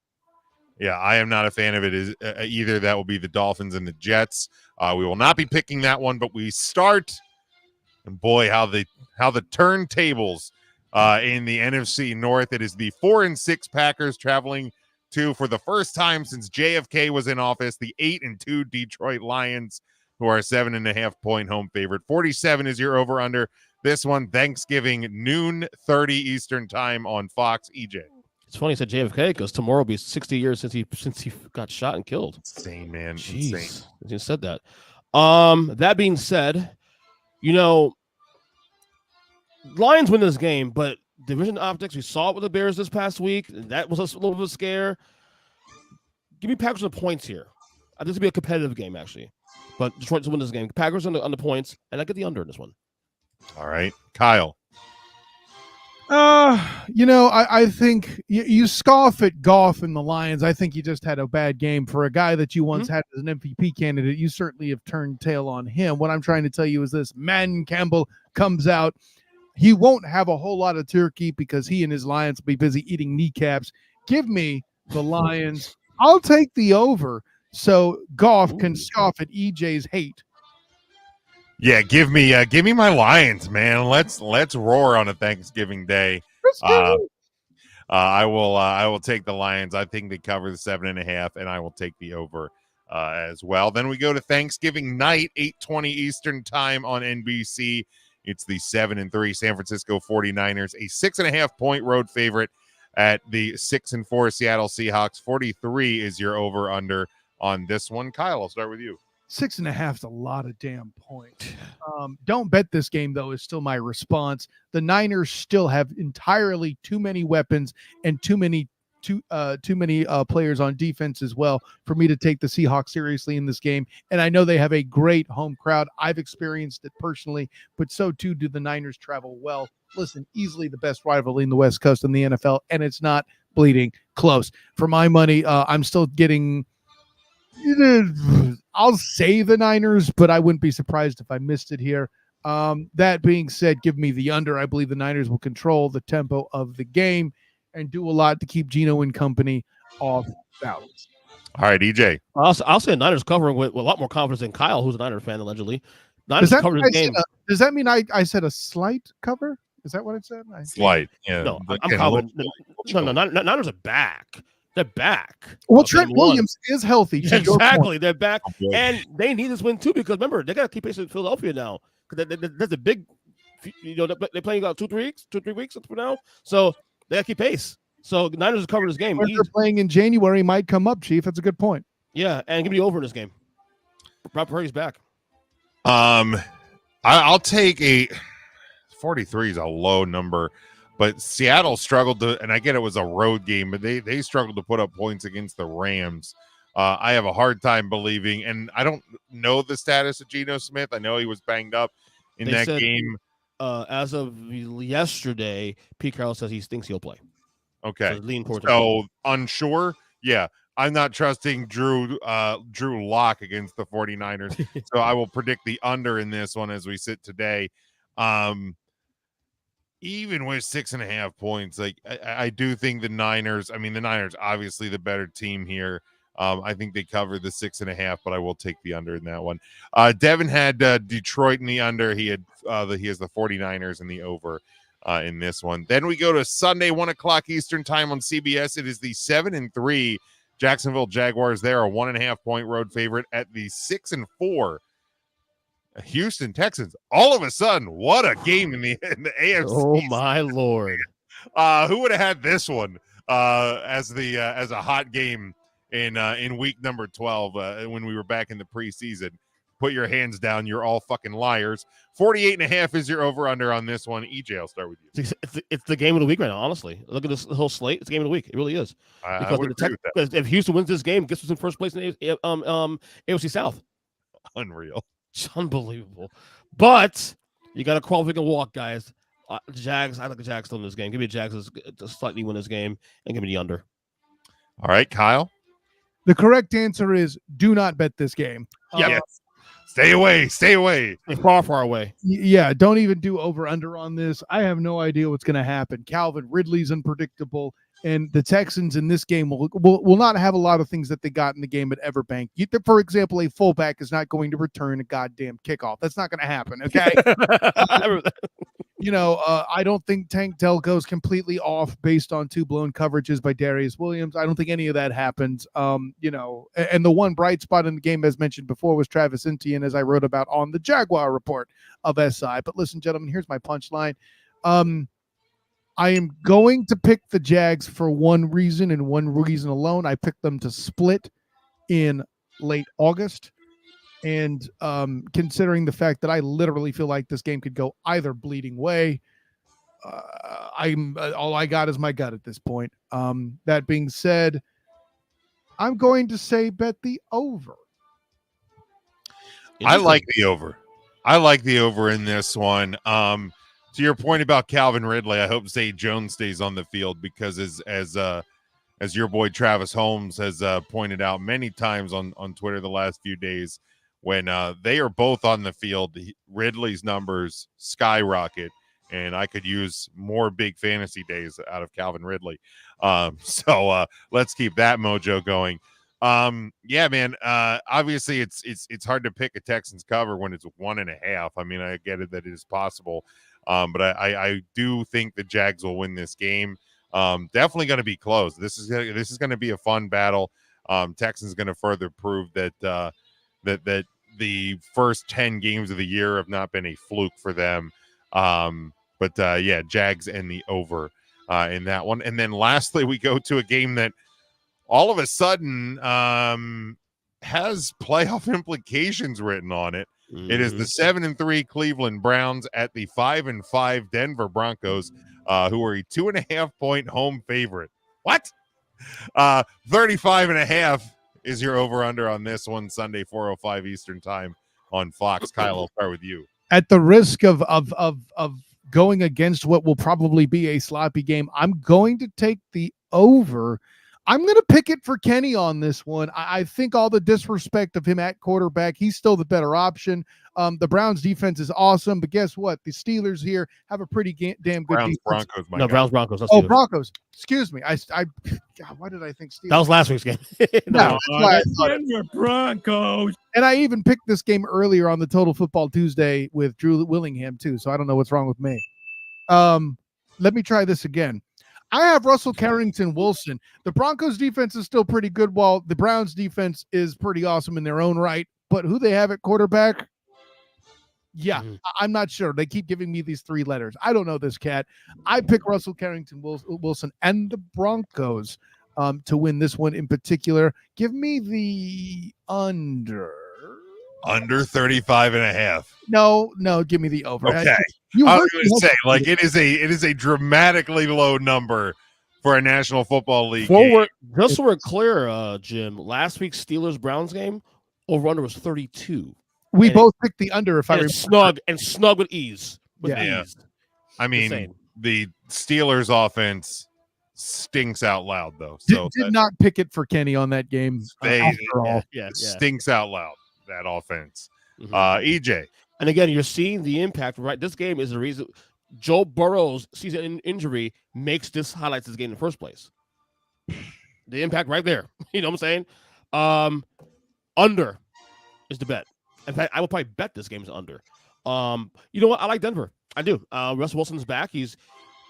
[SPEAKER 6] Yeah, I am not a fan of it either. That will be the Dolphins and the Jets. We will not be picking that one, but we start. And boy, how the turntables in the NFC North. It is the 4-6 Packers traveling to, for the first time since JFK was in office, the 8-2 Detroit Lions, who are 7.5-point home favorite. 47 is your over/under. This one, Thanksgiving, noon 30 Eastern time on Fox. EJ.
[SPEAKER 7] It's funny you said JFK because tomorrow will be 60 years since he got shot and killed.
[SPEAKER 6] Insane, man.
[SPEAKER 7] Jeez.
[SPEAKER 6] Insane.
[SPEAKER 7] You said that. That being said, Lions win this game, but division optics, we saw it with the Bears this past week. That was a little bit of a scare. Give me Packers on the points here. This will be a competitive game, actually. But Detroit's win this game. Packers on the points, and I get the under in this one.
[SPEAKER 6] All right, Kyle.
[SPEAKER 8] I think you scoff at Goff and the Lions. I think you just had a bad game for a guy that you once had as an MVP candidate. You certainly have turned tail on him. What I'm trying to tell you is this: Man Campbell comes out. He won't have a whole lot of turkey because he and his Lions will be busy eating kneecaps. Give me the Lions. I'll take the over so Goff can scoff at EJ's hate.
[SPEAKER 6] Yeah, give me my Lions, man. Let's roar on a Thanksgiving day. I will take the Lions. I think they cover the 7.5, and I will take the over as well. Then we go to Thanksgiving night, 8:20 Eastern time on NBC. It's the 7-3 San Francisco 49ers, a 6.5-point road favorite at the 6-4 Seattle Seahawks. 43 is your over under on this one. Kyle, I'll start with you.
[SPEAKER 8] 6.5 is a lot of damn points. Don't bet this game, though, is still my response. The Niners still have entirely too many weapons and too many players on defense as well for me to take the Seahawks seriously in this game. And I know they have a great home crowd. I've experienced it personally, but so too do the Niners travel well. Listen, easily the best rivalry in the West Coast in the NFL, and it's not bleeding close. For my money, I'm still getting... I'll say the Niners, but I wouldn't be surprised if I missed it here. That being said, give me the under. I believe the Niners will control the tempo of the game and do a lot to keep Geno and company off balance.
[SPEAKER 6] All right, EJ.
[SPEAKER 7] I'll say Niners covering with a lot more confidence than Kyle, who's a Niners fan, allegedly. Niners cover the game.
[SPEAKER 8] Does that mean I said a slight cover? Is that what it said?
[SPEAKER 6] Slight. Yeah.
[SPEAKER 7] No, I'm confident. No, Niners are back. They're back.
[SPEAKER 8] Well, Trent Williams is healthy.
[SPEAKER 7] Exactly. They're back. And they need this win, too, because remember, they got to keep pace with Philadelphia now. Because there's a big, they're playing about 2-3 weeks from now. So They got to keep pace. So Niners are covering this game.
[SPEAKER 8] When they're playing in January might come up, Chief. That's a good point.
[SPEAKER 7] Yeah, and give me over in this game. Brock Purdy's back.
[SPEAKER 6] I'll take a 43 is a low number, but Seattle struggled to, and I get it was a road game, but they struggled to put up points against the Rams. I have a hard time believing, and I don't know the status of Geno Smith. I know he was banged up in that game.
[SPEAKER 7] As of yesterday, Pete Carroll says he thinks he'll play.
[SPEAKER 6] Okay.
[SPEAKER 7] So
[SPEAKER 6] unsure. Yeah. I'm not trusting Drew Lock against the 49ers. So I will predict the under in this one as we sit today. Even with 6.5 points, like I do think the Niners obviously the better team here. I think they cover the 6.5, but I will take the under in that one. Devin had Detroit in the under. He has the 49ers in the over in this one. Then we go to Sunday, 1:00 Eastern time on CBS. It is the 7-3 Jacksonville Jaguars. They're a 1.5 point road favorite at the 6-4 Houston Texans. All of a sudden, what a game in the AFC.
[SPEAKER 7] Oh my Lord!
[SPEAKER 6] Who would have had this one as a hot game in week number 12 when we were back in the preseason? Put your hands down. You're all fucking liars. 48.5 is your over-under on this one. EJ, I'll start with you.
[SPEAKER 7] It's the game of the week right now, honestly. Look at this whole slate. It's the game of the week. It really is. Because if Houston wins this game, guess who's in first place in the AFC South?
[SPEAKER 6] Unreal.
[SPEAKER 7] It's unbelievable. But you got to crawl, we can walk, guys. Jags, I like the Jags still in this game. Give me the Jags to slightly win this game and give me the under.
[SPEAKER 6] All right, Kyle?
[SPEAKER 8] The correct answer is do not bet this game.
[SPEAKER 6] Yes. Stay away.
[SPEAKER 7] Far away.
[SPEAKER 8] Yeah, don't even do over-under on this. I have no idea what's going to happen. Calvin Ridley's unpredictable, and the Texans in this game will not have a lot of things that they got in the game at Everbank. For example, a fullback is not going to return a goddamn kickoff. That's not going to happen, okay? I don't think Tank Dell goes completely off based on 2 blown coverages by Darius Williams. I don't think any of that happens. And the one bright spot in the game, as mentioned before, was Travis Etienne, as I wrote about on the Jaguar report of SI. But listen, gentlemen, here's my punchline. I am going to pick the Jags for one reason and one reason alone. I picked them to split in late August. And considering the fact that I literally feel like this game could go either bleeding way, all I got is my gut at this point. That being said, I'm going to say bet the over.
[SPEAKER 6] I like the over. I like the over in this one. To your point about Calvin Ridley, I hope Zay Jones stays on the field because as your boy Travis Holmes has pointed out many times on Twitter the last few days, when they are both on the field, Ridley's numbers skyrocket, and I could use more big fantasy days out of Calvin Ridley. So let's keep that mojo going. Yeah, man. Obviously, it's hard to pick a Texans cover when it's 1.5. I mean, I get it that it is possible, but I do think the Jags will win this game. Definitely going to be close. This is going to be a fun battle. Texans going to further prove that that the first 10 games of the year have not been a fluke for them. But Jags and the over in that one. And then lastly, we go to a game that all of a sudden has playoff implications written on it. Mm-hmm. It is the 7-3 Cleveland Browns at the 5-5 Denver Broncos, who are a 2.5 point home favorite. What? 35.5 is your over-under on this one, Sunday, 4:05 Eastern time on Fox. Kyle, I'll start with you.
[SPEAKER 8] At the risk of going against what will probably be a sloppy game, I'm going to take the over. I'm going to pick it for Kenny on this one. I think all the disrespect of him at quarterback, he's still the better option. The Browns defense is awesome, but guess what? The Steelers here have a pretty damn good defense.
[SPEAKER 6] Broncos.
[SPEAKER 7] Broncos.
[SPEAKER 8] Oh, Broncos. Excuse me. God, why did I think Steelers?
[SPEAKER 7] That was last week's game.
[SPEAKER 8] No,
[SPEAKER 2] Denver Broncos.
[SPEAKER 8] And I even picked this game earlier on the Total Football Tuesday with Drew Willingham too, so I don't know what's wrong with me. Let me try this again. I have Russell Carrington Wilson. The Broncos defense is still pretty good, while the Browns defense is pretty awesome in their own right. But who they have at quarterback? Yeah, I'm not sure. They keep giving me these 3 letters. I don't know this cat. I pick Russell Carrington Wilson and the Broncos to win this one in particular. Give me the under.
[SPEAKER 6] Under 35.5.
[SPEAKER 8] No, give me the over.
[SPEAKER 6] Okay. I was going to say, like, it is a dramatically low number for a National Football League game.
[SPEAKER 7] Just so we're clear, Jim, last week's Steelers-Browns game, over-under was 32.
[SPEAKER 8] We both picked the under, if I remember.
[SPEAKER 7] Snug with ease.
[SPEAKER 8] Ease.
[SPEAKER 6] I mean, the Steelers offense stinks out loud, though. So
[SPEAKER 8] did not pick it for Kenny on that game. After all,
[SPEAKER 6] stinks out loud, that offense. EJ.
[SPEAKER 7] And again, you're seeing the impact, right? This game is the reason Joe Burrow's season injury highlights this game in the first place. The impact right there. You know what I'm saying? Under is the bet. In fact, I will probably bet this game is under. You know what? I like Denver. I do. Russell Wilson's back. He's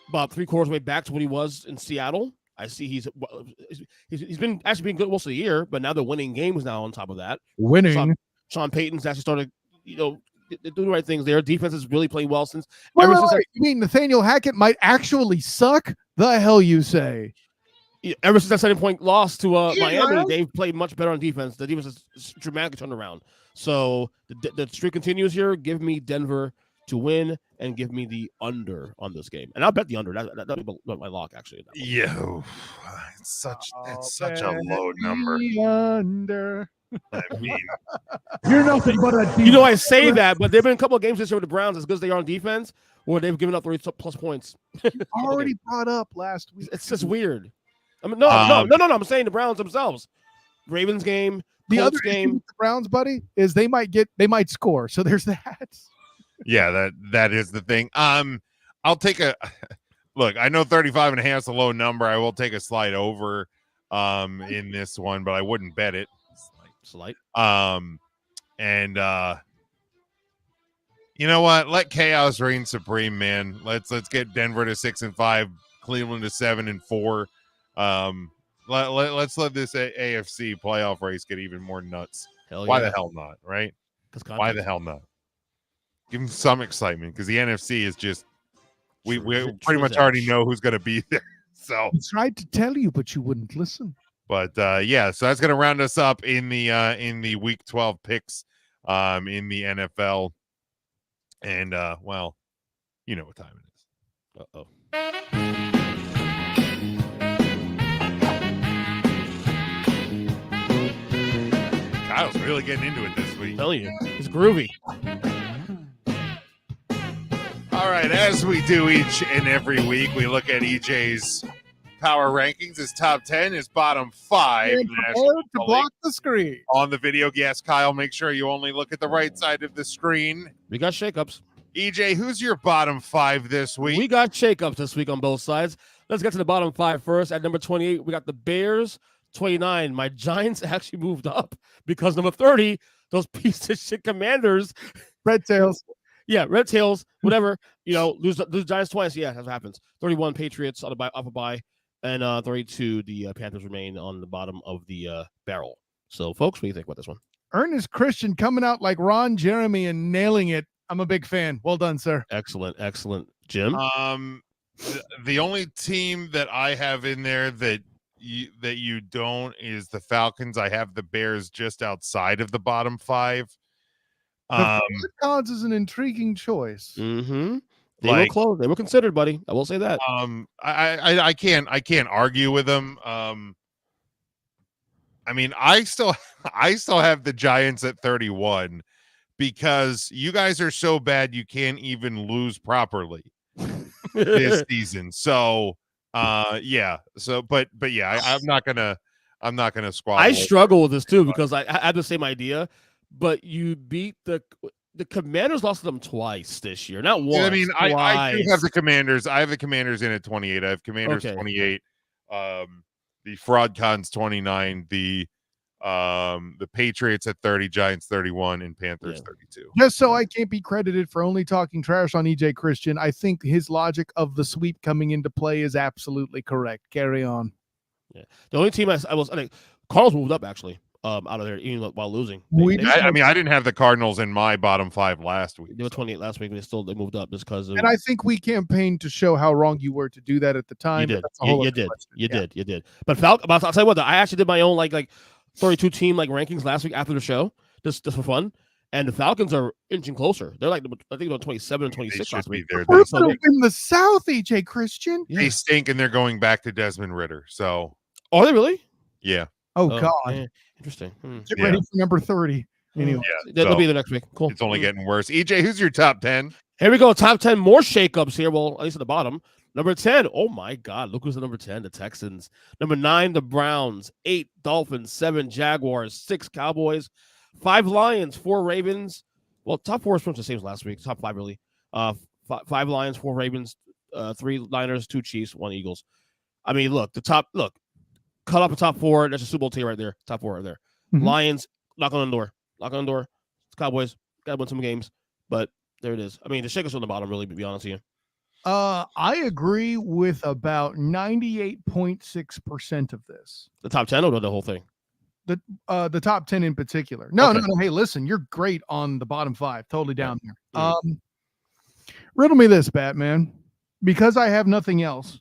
[SPEAKER 7] about 3/4 way back to what he was in Seattle. I see he's been good most of the year, but now they're winning games now on top of that.
[SPEAKER 8] Winning.
[SPEAKER 7] Sean Payton's actually started, doing the right things there. Defense is really playing well since.
[SPEAKER 8] Wait. You mean Nathaniel Hackett might actually suck? The hell you say?
[SPEAKER 7] Ever since that 7-point loss to Miami, they've played much better on defense. The defense has dramatically turned around. So the streak continues here. Give me Denver to win and give me the under on this game. And I'll bet the under. That'll be my lock, actually.
[SPEAKER 6] Yeah. It's such a low number.
[SPEAKER 8] Under.
[SPEAKER 6] I mean,
[SPEAKER 9] You're nothing but a
[SPEAKER 7] I say that, but there have been a couple of games this year with the Browns, as good as they are on defense, where they've given up 30+ points.
[SPEAKER 8] Already brought up last week.
[SPEAKER 7] It's just weird. I mean, no. I'm saying the Browns themselves. Ravens game,
[SPEAKER 8] the
[SPEAKER 7] Colts
[SPEAKER 8] other
[SPEAKER 7] game.
[SPEAKER 8] with the Browns, buddy, is they might score. So there's that.
[SPEAKER 6] Yeah, that is the thing. I'll take look. I know 35.5 is a low number. I will take a slide over in this one, but I wouldn't bet it.
[SPEAKER 7] Slight.
[SPEAKER 6] And you know what? Let chaos reign supreme, man. Let's get Denver to 6-5, Cleveland to 7-4. Let's let this AFC playoff race get even more nuts. Why the hell not, right? Why the hell not? Give them some excitement, because the NFC is just we pretty much already know who's going to be there. So
[SPEAKER 8] I tried to tell you, but you wouldn't listen.
[SPEAKER 6] But so that's going to round us up in the Week 12 picks in the NFL. And well, you know what time it is.
[SPEAKER 7] Uh-oh.
[SPEAKER 6] Kyle's really getting into it this week.
[SPEAKER 7] I'm telling you, it's groovy.
[SPEAKER 6] All right, as we do each and every week, we look at EJ's power rankings, his top 10, his bottom 5.
[SPEAKER 8] To block the screen.
[SPEAKER 6] On the video, yes, Kyle, make sure you only look at the right side of the screen.
[SPEAKER 7] We got shakeups.
[SPEAKER 6] EJ, who's your bottom 5 this week?
[SPEAKER 7] We got shakeups this week on both sides. Let's get to the bottom 5 first. At number 28, we got the Bears. 29, my Giants actually moved up because number 30, those piece of shit Commanders.
[SPEAKER 8] Red Tails.
[SPEAKER 7] Yeah, Red Tails, whatever. Lose Giants twice. Yeah, that happens. 31, Patriots off a bye. And 32, the Panthers remain on the bottom of the barrel. So, folks, what do you think about this one?
[SPEAKER 8] Ernest Christian coming out like Ron Jeremy and nailing it. I'm a big fan. Well done, sir.
[SPEAKER 7] Excellent. Jim?
[SPEAKER 6] The only team that I have in there that you don't is the Falcons. I have the Bears just outside of the bottom 5.
[SPEAKER 8] The Falcons is an intriguing choice.
[SPEAKER 7] Mm-hmm. They were close. They were considered, buddy. I will say that.
[SPEAKER 6] I can't argue with them. I mean, I still have the Giants at 31 because you guys are so bad you can't even lose properly this season. So yeah. So but yeah, I'm not gonna squabble.
[SPEAKER 7] I struggle with this too because I had the same idea, but you beat the Commanders lost to them twice this year, not once.
[SPEAKER 6] I mean, I do have the Commanders. I have the Commanders in at 28. I have Commanders 28. The Fraud Cons 29. The Patriots at 30, Giants 31, and Panthers 32.
[SPEAKER 8] Just so I can't be credited for only talking trash on EJ Christian, I think his logic of the sweep coming into play is absolutely correct. Carry on.
[SPEAKER 7] Yeah, the only team I think Cardinals moved up actually. out of there, even while losing.
[SPEAKER 6] I mean, I didn't have the Cardinals in my bottom 5 last week.
[SPEAKER 7] They were 28 last week, but they moved up just because.
[SPEAKER 8] And I think we campaigned to show how wrong you were to do that at the time.
[SPEAKER 7] You did. You did. But I'll tell you what, I actually did my own like 32 team like rankings last week after the show, just for fun. And the Falcons are inching closer. They're like, I think, 27 and 26 last week.
[SPEAKER 8] We're going to win the South, EJ Christian.
[SPEAKER 6] They stink, and they're going back to Desmond Ridder. So,
[SPEAKER 7] are they really?
[SPEAKER 6] Yeah.
[SPEAKER 8] Oh God.
[SPEAKER 7] Man. Interesting.
[SPEAKER 8] Get ready for number 30. Anyway,
[SPEAKER 7] that'll be the next week. Cool.
[SPEAKER 6] It's only getting worse. EJ, who's your top 10?
[SPEAKER 7] Here we go. Top 10 more shakeups here. Well, at least at the bottom. Number 10. Oh my God. Look who's at number 10. The Texans. Number 9, the Browns. 8, Dolphins. 7, Jaguars. 6, Cowboys. 5, Lions. 4, Ravens. Well, top 4 is pretty much the same as last week. Top 5 really. 5 Lions. 4 Ravens. 3 Niners. 2 Chiefs. 1 Eagles. I mean, look. Cut off the top 4. That's a Super Bowl tier right there. Top 4 right there.
[SPEAKER 8] Mm-hmm.
[SPEAKER 7] Lions, knock on the door. It's Cowboys. Got to win some games. But there it is. I mean, the shakers on the bottom, really, to be honest with you.
[SPEAKER 8] I agree with about 98.6% of this.
[SPEAKER 7] The top 10 or the whole thing?
[SPEAKER 8] The top 10 in particular. No. Hey, listen, you're great on the bottom 5. Totally down there. Riddle me this, Batman. Because I have nothing else.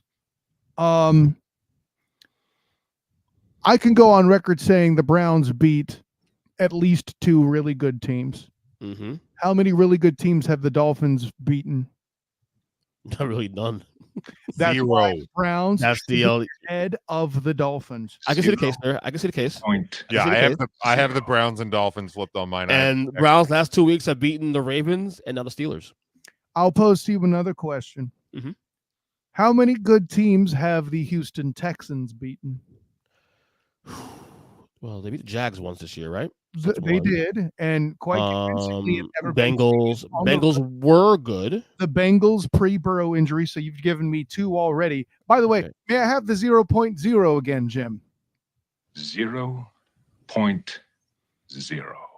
[SPEAKER 8] I can go on record saying the Browns beat at least 2 really good teams.
[SPEAKER 7] Mm-hmm.
[SPEAKER 8] How many really good teams have the Dolphins beaten?
[SPEAKER 7] Not really none.
[SPEAKER 8] That's
[SPEAKER 6] 0.
[SPEAKER 8] why the Browns.
[SPEAKER 7] That's the
[SPEAKER 8] head of the Dolphins.
[SPEAKER 7] I can see the case there. I can see the case.
[SPEAKER 1] Point.
[SPEAKER 6] Yeah, I have the Browns and Dolphins flipped on mine.
[SPEAKER 7] And the Browns last 2 weeks have beaten the Ravens and now the Steelers.
[SPEAKER 8] I'll pose to you another question.
[SPEAKER 7] Mm-hmm.
[SPEAKER 8] How many good teams have the Houston Texans beaten?
[SPEAKER 7] Well, they beat the Jags once this year, right?
[SPEAKER 8] They did, and quite convincingly.
[SPEAKER 7] Bengals were good.
[SPEAKER 8] The Bengals pre-Burrow injury, so you've given me 2 already. By the way, may I have the 0.0 again, Jim?
[SPEAKER 1] 0.0.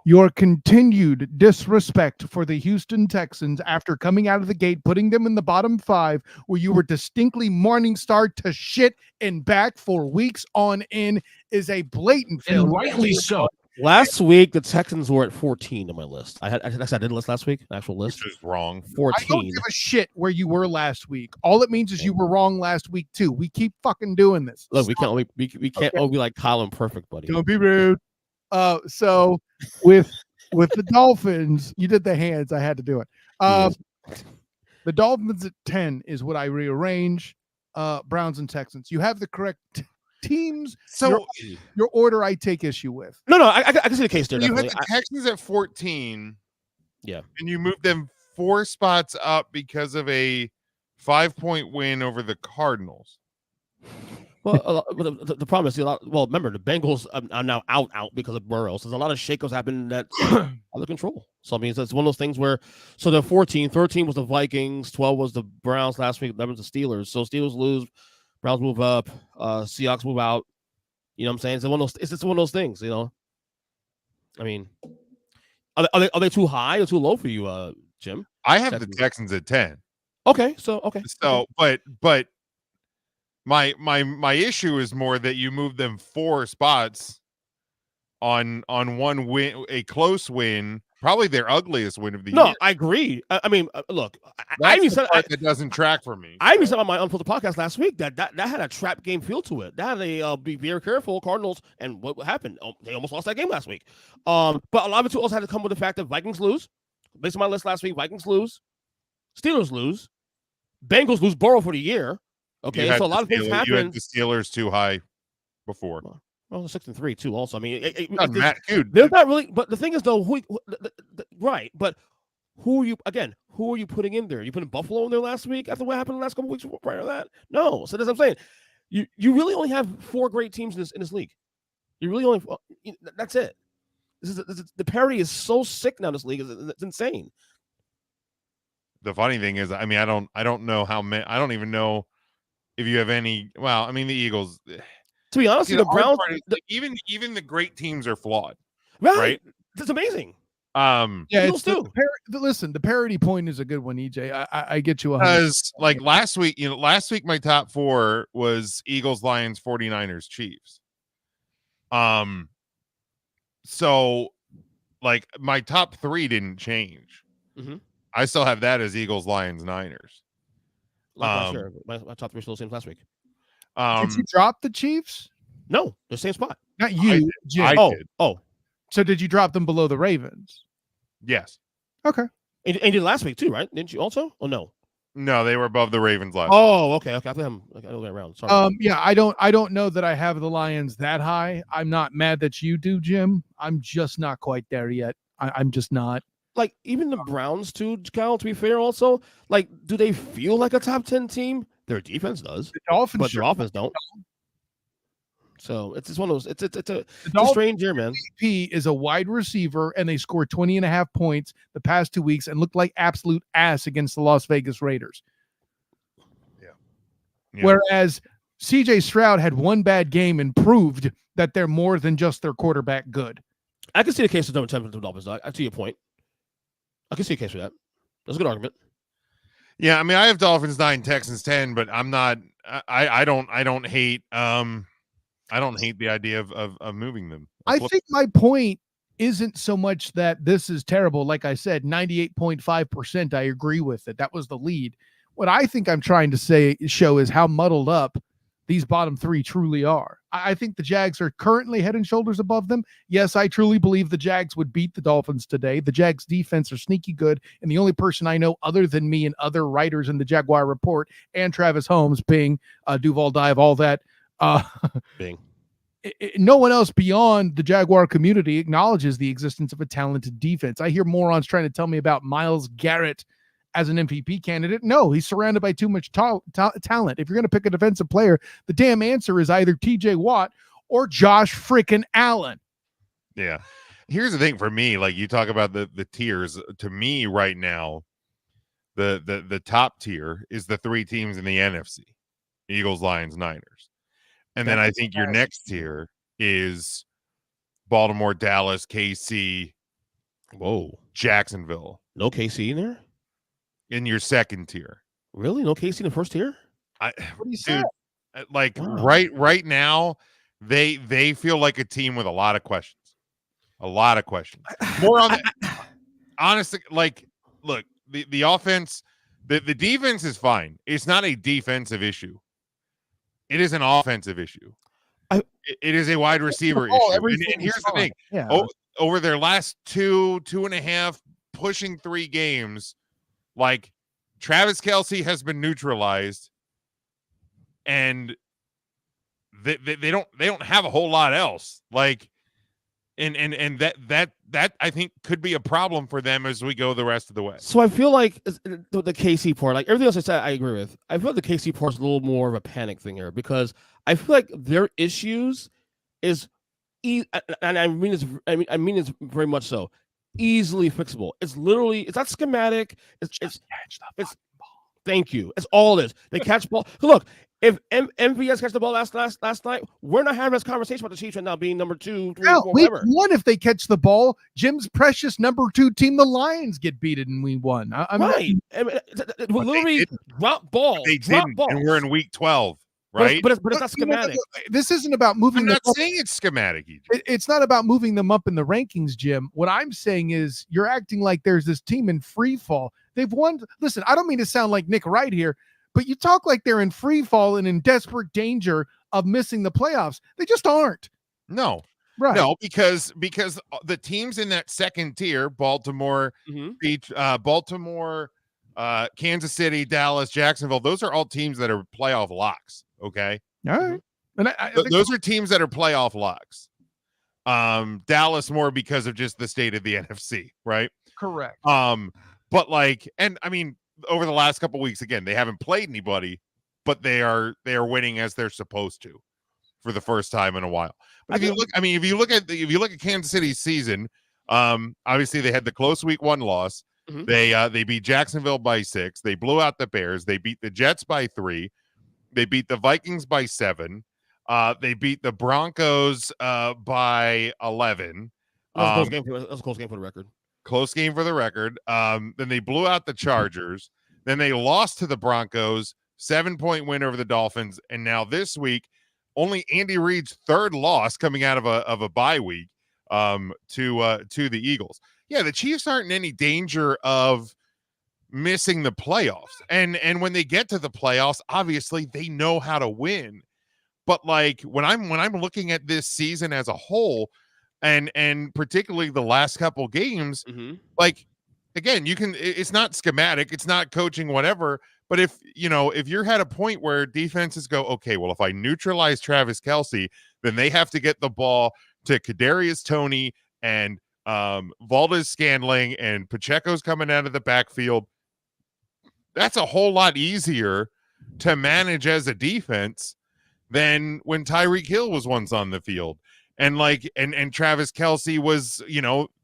[SPEAKER 8] Your continued disrespect for the Houston Texans after coming out of the gate, putting them in the bottom 5, where you were distinctly Morningstar to shit and back for weeks on end, is a blatant failure.
[SPEAKER 9] And rightly so.
[SPEAKER 7] Last week, the Texans were at 14 on my list. I did a list last week, an actual list.
[SPEAKER 6] Which is wrong.
[SPEAKER 7] 14.
[SPEAKER 8] I don't give a shit where you were last week. All it means is you were wrong last week too. We keep fucking doing this.
[SPEAKER 7] Look, we can't all be like Colin Perfect, buddy.
[SPEAKER 8] Don't be rude. So with the Dolphins, you did the hands. I had to do it. The Dolphins at 10 is what I rearrange. Browns and Texans. You have the correct teams.
[SPEAKER 6] So
[SPEAKER 8] your order I take issue with.
[SPEAKER 7] No, I can see the case there.
[SPEAKER 6] You had the Texans at 14.
[SPEAKER 7] Yeah. And
[SPEAKER 6] you moved them 4 spots up because of a 5-point win over the Cardinals.
[SPEAKER 7] Well, the problem is, remember, the Bengals are now out because of Burrow. So there's a lot of shakeups happening that out of control. So, I mean, it's one of those things where, so they're 14. 13 was the Vikings. 12 was the Browns last week. 11 was the Steelers. So Steelers lose. Browns move up. Seahawks move out. You know what I'm saying? It's just one of those things, you know? I mean, are they too high or too low for you, Jim?
[SPEAKER 6] I have the Texans at 10.
[SPEAKER 7] Okay.
[SPEAKER 6] But my issue is more that you moved them 4 spots on one win, a close win, probably their ugliest win of the year.
[SPEAKER 7] No, I agree. I mean, look,
[SPEAKER 6] I even said that doesn't track for me.
[SPEAKER 7] I even said on my Unfiltered podcast last week that had a trap game feel to it. That had a be very careful Cardinals, and what happened? They almost lost that game last week. But a lot of it too also had to come with the fact that Vikings lose. Based on my list last week, Vikings lose, Steelers lose, Bengals lose Burrow for the year. Okay, so a lot of things happen.
[SPEAKER 6] You had the Steelers too high before.
[SPEAKER 7] Well, 6-3 too. Also, I mean,
[SPEAKER 6] dude,
[SPEAKER 7] they're not really. But the thing is, though, right? But who are you putting in there? You putting Buffalo in there last week after what happened the last couple weeks prior to that? No. So that's what I'm saying. You really only have 4 great teams in this league. You really only that's it. The parity is so sick now. This league it's insane.
[SPEAKER 6] The funny thing is, I mean, I don't know how many. I don't even know if you have any. Well, I mean, the Eagles.
[SPEAKER 7] To be honest, the Browns,
[SPEAKER 6] even the great teams are flawed,
[SPEAKER 7] right? It's amazing.
[SPEAKER 8] It's too. Listen, the parity point is a good one, EJ. I get you.
[SPEAKER 6] Because like last week my top 4 was Eagles, Lions, 49ers, Chiefs. So, like, my top 3 didn't change.
[SPEAKER 7] Mm-hmm.
[SPEAKER 6] I still have that as Eagles, Lions, Niners.
[SPEAKER 7] Like last year. My top 3 still the same last week.
[SPEAKER 8] Did you drop the Chiefs?
[SPEAKER 7] No, the same spot.
[SPEAKER 8] Not you, Jim.
[SPEAKER 6] I did.
[SPEAKER 7] Oh.
[SPEAKER 8] So did you drop them below the Ravens?
[SPEAKER 6] Yes.
[SPEAKER 8] Okay.
[SPEAKER 7] And you did last week too, right? Didn't you also? Oh no.
[SPEAKER 6] No, they were above the Ravens last.
[SPEAKER 7] Oh, okay. I thought I'm looking around. Sorry.
[SPEAKER 8] Yeah, I don't know that I have the Lions that high. I'm not mad that you do, Jim. I'm just not quite there yet. I'm just not.
[SPEAKER 7] Like even the Browns too, Kyle, to be fair, also, like, do they feel like a top 10 team? Their defense does,
[SPEAKER 8] The Dolphins,
[SPEAKER 7] but their offense don't. So it's just one of those. It's a strange year, man.
[SPEAKER 8] MVP is a wide receiver, and they scored 20.5 points the past 2 weeks and looked like absolute ass against the Las Vegas Raiders.
[SPEAKER 6] Yeah.
[SPEAKER 8] Whereas CJ Stroud had one bad game and proved that they're more than just their quarterback good.
[SPEAKER 7] I can see the case of number 10 for the Dolphins. I see your point. I can see a case for that. That's a good argument.
[SPEAKER 6] Yeah, I mean, I have Dolphins 9, Texans 10, but I'm not. I don't hate. I don't hate the idea of moving them.
[SPEAKER 8] I think my point isn't so much that this is terrible. Like I said, 98.5%. I agree with it. That was the lead. What I think I'm trying to show is how muddled up these bottom 3 truly are. I think the Jags are currently head and shoulders above them. Yes, I truly believe the Jags would beat the Dolphins today. The Jags defense are sneaky good. And the only person I know other than me and other writers in the Jaguar Report and Travis Holmes, Bing, Duval Dive, all that,
[SPEAKER 7] Bing.
[SPEAKER 8] No one else beyond the Jaguar community acknowledges the existence of a talented defense. I hear morons trying to tell me about Myles Garrett as an MVP candidate. No, he's surrounded by too much talent. If you're going to pick a defensive player, the damn answer is either TJ Watt or Josh freaking Allen.
[SPEAKER 6] Yeah. Here's the thing for me, like you talk about the tiers. To me right now, the top tier is the 3 teams in the NFC: Eagles, Lions, Niners. And then I think your next tier is Baltimore, Dallas, KC, Jacksonville.
[SPEAKER 7] No KC in there?
[SPEAKER 6] In your second tier.
[SPEAKER 7] Really? No KC in the first tier?
[SPEAKER 8] What do you say?
[SPEAKER 6] Like
[SPEAKER 7] Wow.
[SPEAKER 6] right now, they feel like a team with a lot of questions. A lot of questions. More on that. Honestly, like, look, the offense, the defense is fine. It's not a defensive issue. It is an offensive issue. It is a wide receiver issue. And here's the thing.
[SPEAKER 8] Yeah.
[SPEAKER 6] Over their last 2.5, pushing 3 games, like, Travis Kelce has been neutralized, and they don't have a whole lot else. Like, and that I think could be a problem for them as we go the rest of the way.
[SPEAKER 7] So I feel like the KC part, like everything else I said, I agree with. I feel like the KC part is a little more of a panic thing here because I feel like their issues is, and I mean it's very much so, easily fixable. It's literally, it's not schematic. It's thank you. It's all it is. They catch ball. Look, if MVS catch the ball last night, we're not having this conversation about the Chiefs right now being number 2, 3, 4,
[SPEAKER 8] week
[SPEAKER 7] whatever.
[SPEAKER 8] 1, if they catch the ball, Jim's precious number 2 team, the Lions, get beaten and we won.
[SPEAKER 7] Right. We'll literally drop balls.
[SPEAKER 6] They
[SPEAKER 7] drop
[SPEAKER 6] didn't,
[SPEAKER 7] balls.
[SPEAKER 6] and we're in week 12, right?
[SPEAKER 7] But it's not schematic.
[SPEAKER 8] This isn't about moving
[SPEAKER 6] I'm
[SPEAKER 8] them
[SPEAKER 6] not
[SPEAKER 8] up.
[SPEAKER 6] saying it's schematic, EJ.
[SPEAKER 8] It's not about moving them up in the rankings, Jim. What I'm saying is you're acting like there's this team in free fall. They've won. Listen, I don't mean to sound like Nick Wright here, but you talk like they're in free fall and in desperate danger of missing the playoffs. They just aren't.
[SPEAKER 6] No.
[SPEAKER 8] Right.
[SPEAKER 6] No, because the teams in that second tier, Baltimore, Kansas City, Dallas, Jacksonville, those are all teams that are playoff locks. Okay.
[SPEAKER 8] All right. And I think
[SPEAKER 6] Those are teams that are playoff locks. Dallas more because of just the state of the NFC, right?
[SPEAKER 8] correct.
[SPEAKER 6] But like, and I mean, over the last couple of weeks, again, they haven't played anybody, but they are winning as they're supposed to for the first time in a while. But if you look at Kansas City's season, obviously they had the close week 1 loss.
[SPEAKER 7] Mhm.
[SPEAKER 6] They beat Jacksonville by 6. They blew out the Bears. They beat the Jets by 3. They beat the Vikings by 7. They beat the Broncos by 11.
[SPEAKER 7] That was a close game for the record.
[SPEAKER 6] Close game for the record. Then they blew out the Chargers. Then they lost to the Broncos, 7-point win over the Dolphins. And now this week, only Andy Reid's 3rd loss coming out of a bye week. to the Eagles. Yeah, the Chiefs aren't in any danger of missing the playoffs. And when they get to the playoffs, obviously they know how to win. But like when I'm looking at this season as a whole, and particularly the last couple games, like again, it's not schematic, it's not coaching, whatever. But if you're at a point where defenses go, okay, well, if I neutralize Travis Kelce, then they have to get the ball to Kadarius Toney and Valdez-Scantling, and Pacheco's coming out of the backfield. That's a whole lot easier to manage as a defense than when Tyreek Hill was once on the field. And Travis Kelce was,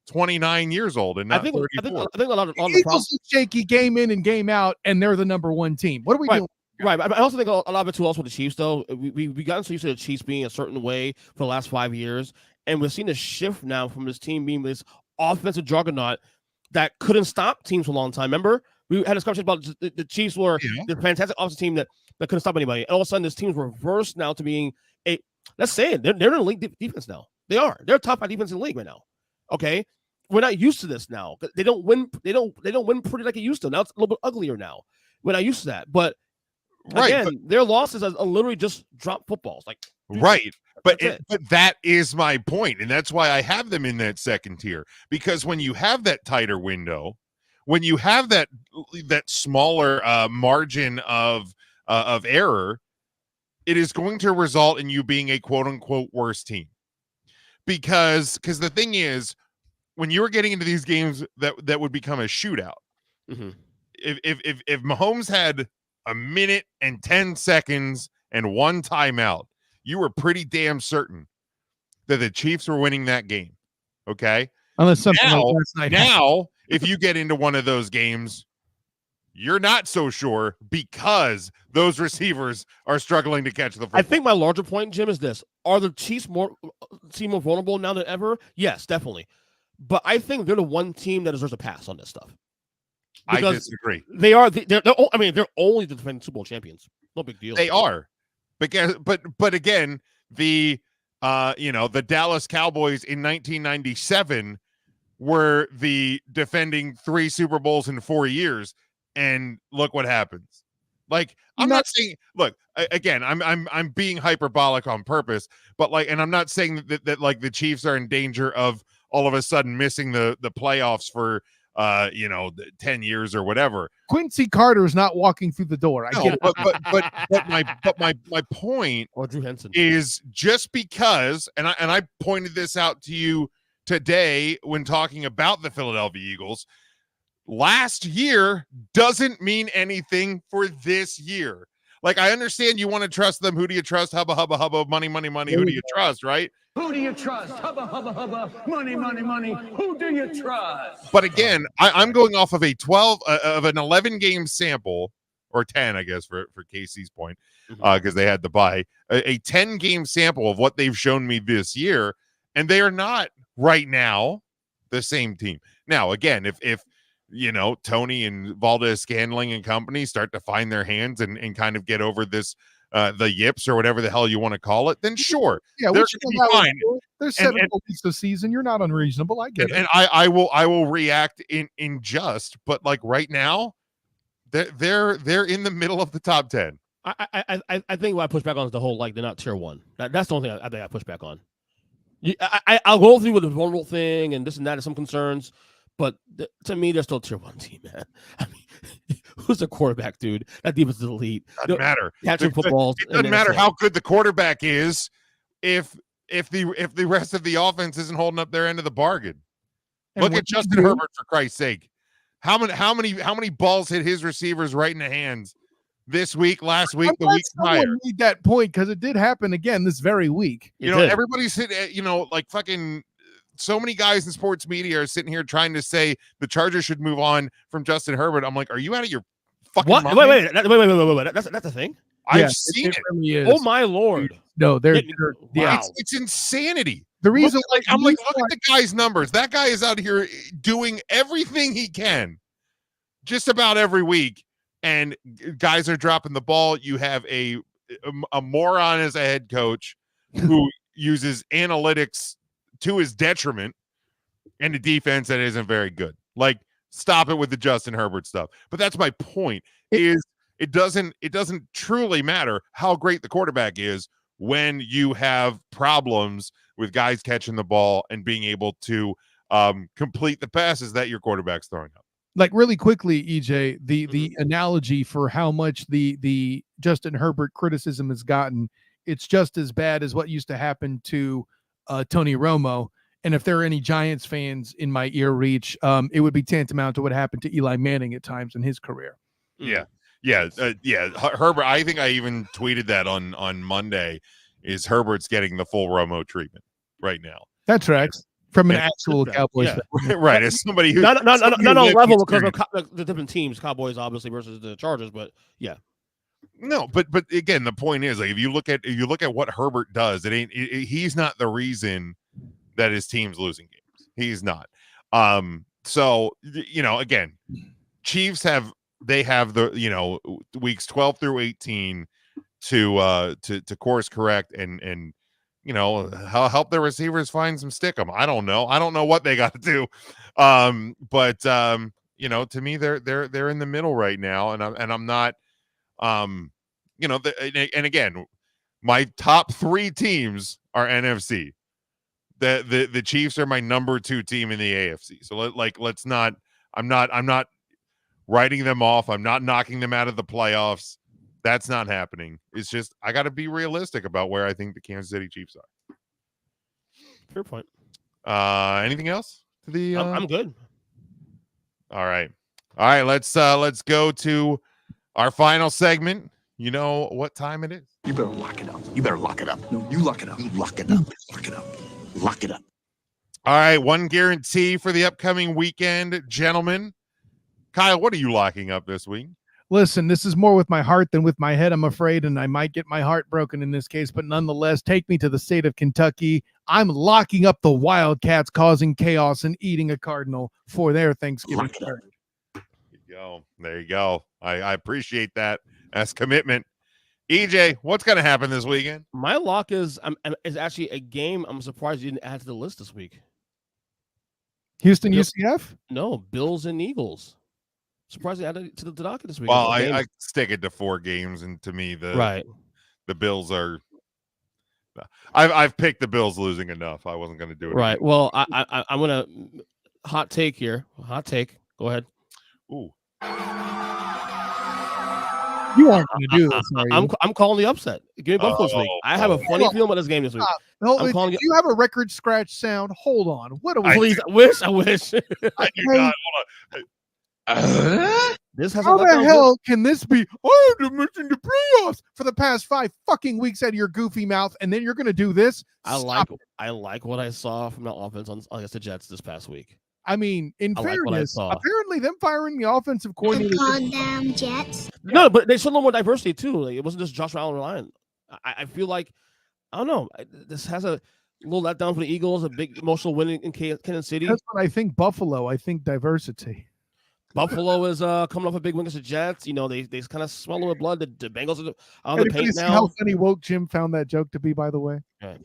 [SPEAKER 6] 29 years old and not 34.
[SPEAKER 7] I think a lot of the
[SPEAKER 8] Eagles
[SPEAKER 7] problems
[SPEAKER 8] are shaky game in and game out, and they're the number one team. What are we doing?
[SPEAKER 7] Right, but I also think a lot of it too also with the Chiefs, though. We gotten so used to the Chiefs being a certain way for the last 5 years, and we've seen a shift now from this team being this offensive juggernaut that couldn't stop teams for a long time. Remember, we had this conversation about the Chiefs were the fantastic offensive team that couldn't stop anybody. And all of a sudden, this team's reversed now to being let's say it, they're in the league defense now. They are. They're a top 5 defense in the league right now. Okay, we're not used to this now. They don't win. They don't win pretty like it used to. Now it's a little bit uglier now. We're not used to that. But again, their losses are literally just drop footballs. Like
[SPEAKER 6] right. But that is my point, and that's why I have them in that second tier. Because when you have that tighter window, when you have that smaller margin of error, it is going to result in you being a quote unquote worse team. Because the thing is, when you were getting into these games that would become a shootout, if Mahomes had a minute and 10 seconds and one timeout, you were pretty damn certain that the Chiefs were winning that game. Okay.
[SPEAKER 8] Unless something like last night.
[SPEAKER 6] Now, if you get into one of those games, you're not so sure because those receivers are struggling to catch the football.
[SPEAKER 7] I think my larger point, Jim, is this. Are the Chiefs more vulnerable now than ever? Yes, definitely. But I think they're the one team that deserves a pass on this stuff.
[SPEAKER 6] I disagree.
[SPEAKER 7] They are. They're only the defending Super Bowl champions. No big deal.
[SPEAKER 6] They are. But again, the Dallas Cowboys in 1997 were the defending 3 Super Bowls in 4 years. And look what happens. Like, I'm not saying, look, again, I'm being hyperbolic on purpose, but and I'm not saying that like the Chiefs are in danger of all of a sudden missing the playoffs for 10 years or whatever.
[SPEAKER 8] Quincy Carter is not walking through the door. I get it.
[SPEAKER 6] But my point
[SPEAKER 7] or Drew Henson
[SPEAKER 6] is just because, and I pointed this out to you today when talking about the Philadelphia Eagles. Last year doesn't mean anything for this year. Like, I understand you want to trust them. Who do you trust? Hubba, hubba, hubba, money, money, money. Who do you trust, right?
[SPEAKER 9] Who do you trust? Hubba, hubba, hubba, money, money, money. Who do you trust?
[SPEAKER 6] But again, I'm going off of an 11-game sample, or 10, I guess, for Casey's point, because they had to buy a 10-game sample of what they've shown me this year, and they are not right now the same team. Now, again, if Toney and Valdez-Scantling and company start to find their hands and kind of get over this, the yips or whatever the hell you want to call it, then sure.
[SPEAKER 8] Yeah,
[SPEAKER 6] they're going to be fine.
[SPEAKER 8] There's 7 weeks of season. You're not unreasonable. I get it.
[SPEAKER 6] And I will react in just, but like right now, they're in the middle of the top 10.
[SPEAKER 7] I think what I push back on is the whole, like, they're not tier 1. That's the only thing I think I push back on. I'll go through with the vulnerable thing and this and that and some concerns. But to me, they're still tier 1 team, man. I mean, who's the quarterback, dude? That defense is elite.
[SPEAKER 6] Doesn't matter.
[SPEAKER 7] Catching footballs.
[SPEAKER 6] It doesn't matter how good the quarterback is if the rest of the offense isn't holding up their end of the bargain. Look at Justin Herbert, for Christ's sake. How many balls hit his receivers right in the hands this week, last week, the week prior?
[SPEAKER 8] Made that point because it did happen again this very week.
[SPEAKER 6] Everybody's hit. Like fucking. So many guys in sports media are sitting here trying to say the Chargers should move on from Justin Herbert. I'm like, are you out of your fucking mind?
[SPEAKER 7] Wait. That's a thing?
[SPEAKER 6] I've seen it.
[SPEAKER 8] Really is.
[SPEAKER 7] Oh my Lord.
[SPEAKER 8] No, they're
[SPEAKER 6] wow. It's insanity.
[SPEAKER 8] The reason
[SPEAKER 6] look at the guy's numbers. That guy is out here doing everything he can just about every week. And guys are dropping the ball. You have a moron as a head coach who uses analytics to his detriment, and a defense that isn't very good. Like, stop it with the Justin Herbert stuff. But that's my point. Is it doesn't truly matter how great the quarterback is when you have problems with guys catching the ball and being able to complete the passes that your quarterback's throwing up.
[SPEAKER 8] Like, really quickly, EJ, the analogy for how much the Justin Herbert criticism has gotten, it's just as bad as what used to happen to Tony Romo. And if there are any Giants fans in my ear reach, it would be tantamount to what happened to Eli Manning at times in his career.
[SPEAKER 6] Yeah. Herbert, I think I even tweeted that on Monday, is Herbert's getting the full Romo treatment right now.
[SPEAKER 8] That tracks. From an actual Cowboys fan.
[SPEAKER 6] Right, as somebody who
[SPEAKER 7] not on a level because of the different teams, Cowboys obviously versus the Chargers, but yeah.
[SPEAKER 6] No, but again, the point is, like, if you look at what Herbert does, he's not the reason that his team's losing games. He's not. So again, Chiefs have the weeks 12 through 18 to course correct and help their receivers find some stickum. I don't know what they got to do. But to me, they're in the middle right now, and I'm not, and again, my top 3 teams are NFC. The Chiefs are my number 2 team in the AFC. So let's not. I'm not writing them off. I'm not knocking them out of the playoffs. That's not happening. It's just I got to be realistic about where I think the Kansas City Chiefs are.
[SPEAKER 7] Fair point.
[SPEAKER 6] Anything else?
[SPEAKER 7] I'm good.
[SPEAKER 6] All right. Let's go to our final segment. You know what time it is?
[SPEAKER 10] You better lock it up. You better lock it up. No, you lock it up. You lock it up. Lock it up. Lock it up.
[SPEAKER 6] All right. One guarantee for the upcoming weekend, gentlemen. Kyle, what are you locking up this week?
[SPEAKER 8] Listen, this is more with my heart than with my head, I'm afraid, and I might get my heart broken in this case, but nonetheless, take me to the state of Kentucky. I'm locking up the Wildcats, causing chaos and eating a Cardinal for their Thanksgiving.
[SPEAKER 6] There you go. I appreciate that as commitment. EJ, what's going to happen this weekend?
[SPEAKER 7] My lock is actually a game I'm surprised you didn't add to the list this week.
[SPEAKER 8] Houston UCF?
[SPEAKER 7] No, Bills and Eagles. Surprised they added to the docket this week.
[SPEAKER 6] Well, I stick it to 4 games, and to me, the Bills are. I've picked the Bills losing enough. I wasn't going to do it.
[SPEAKER 7] Right. Well, I'm gonna hot take here. Hot take. Go ahead.
[SPEAKER 6] Ooh.
[SPEAKER 8] You aren't going to do this.
[SPEAKER 7] I'm calling the upset. Give me Buffalo this week. I have a funny feeling about this game this week.
[SPEAKER 8] Do you have a record scratch sound? Hold on. What do we?
[SPEAKER 7] Please, I wish.
[SPEAKER 6] I do not. Hold on.
[SPEAKER 8] This has How the hell can this be? Oh, to mention the playoffs for the past 5 fucking weeks out of your goofy mouth, and then you're going to do this?
[SPEAKER 7] I like what I saw from the offense against the Jets this past week.
[SPEAKER 8] I mean, in fairness, apparently them firing the offensive coordinator.
[SPEAKER 11] Down Jets.
[SPEAKER 7] No, but they showed a little more diversity too. Like, it wasn't just Josh Allen relying. I feel like, I don't know. This has a little letdown for the Eagles, a big emotional win in Kansas City.
[SPEAKER 8] That's what I think. Buffalo. I think diversity.
[SPEAKER 7] Buffalo is coming off a big win against the Jets. They kind of swallow with blood. The Bengals are on the paint now.
[SPEAKER 8] How funny woke Jim found that joke to be, by the way.
[SPEAKER 7] Right.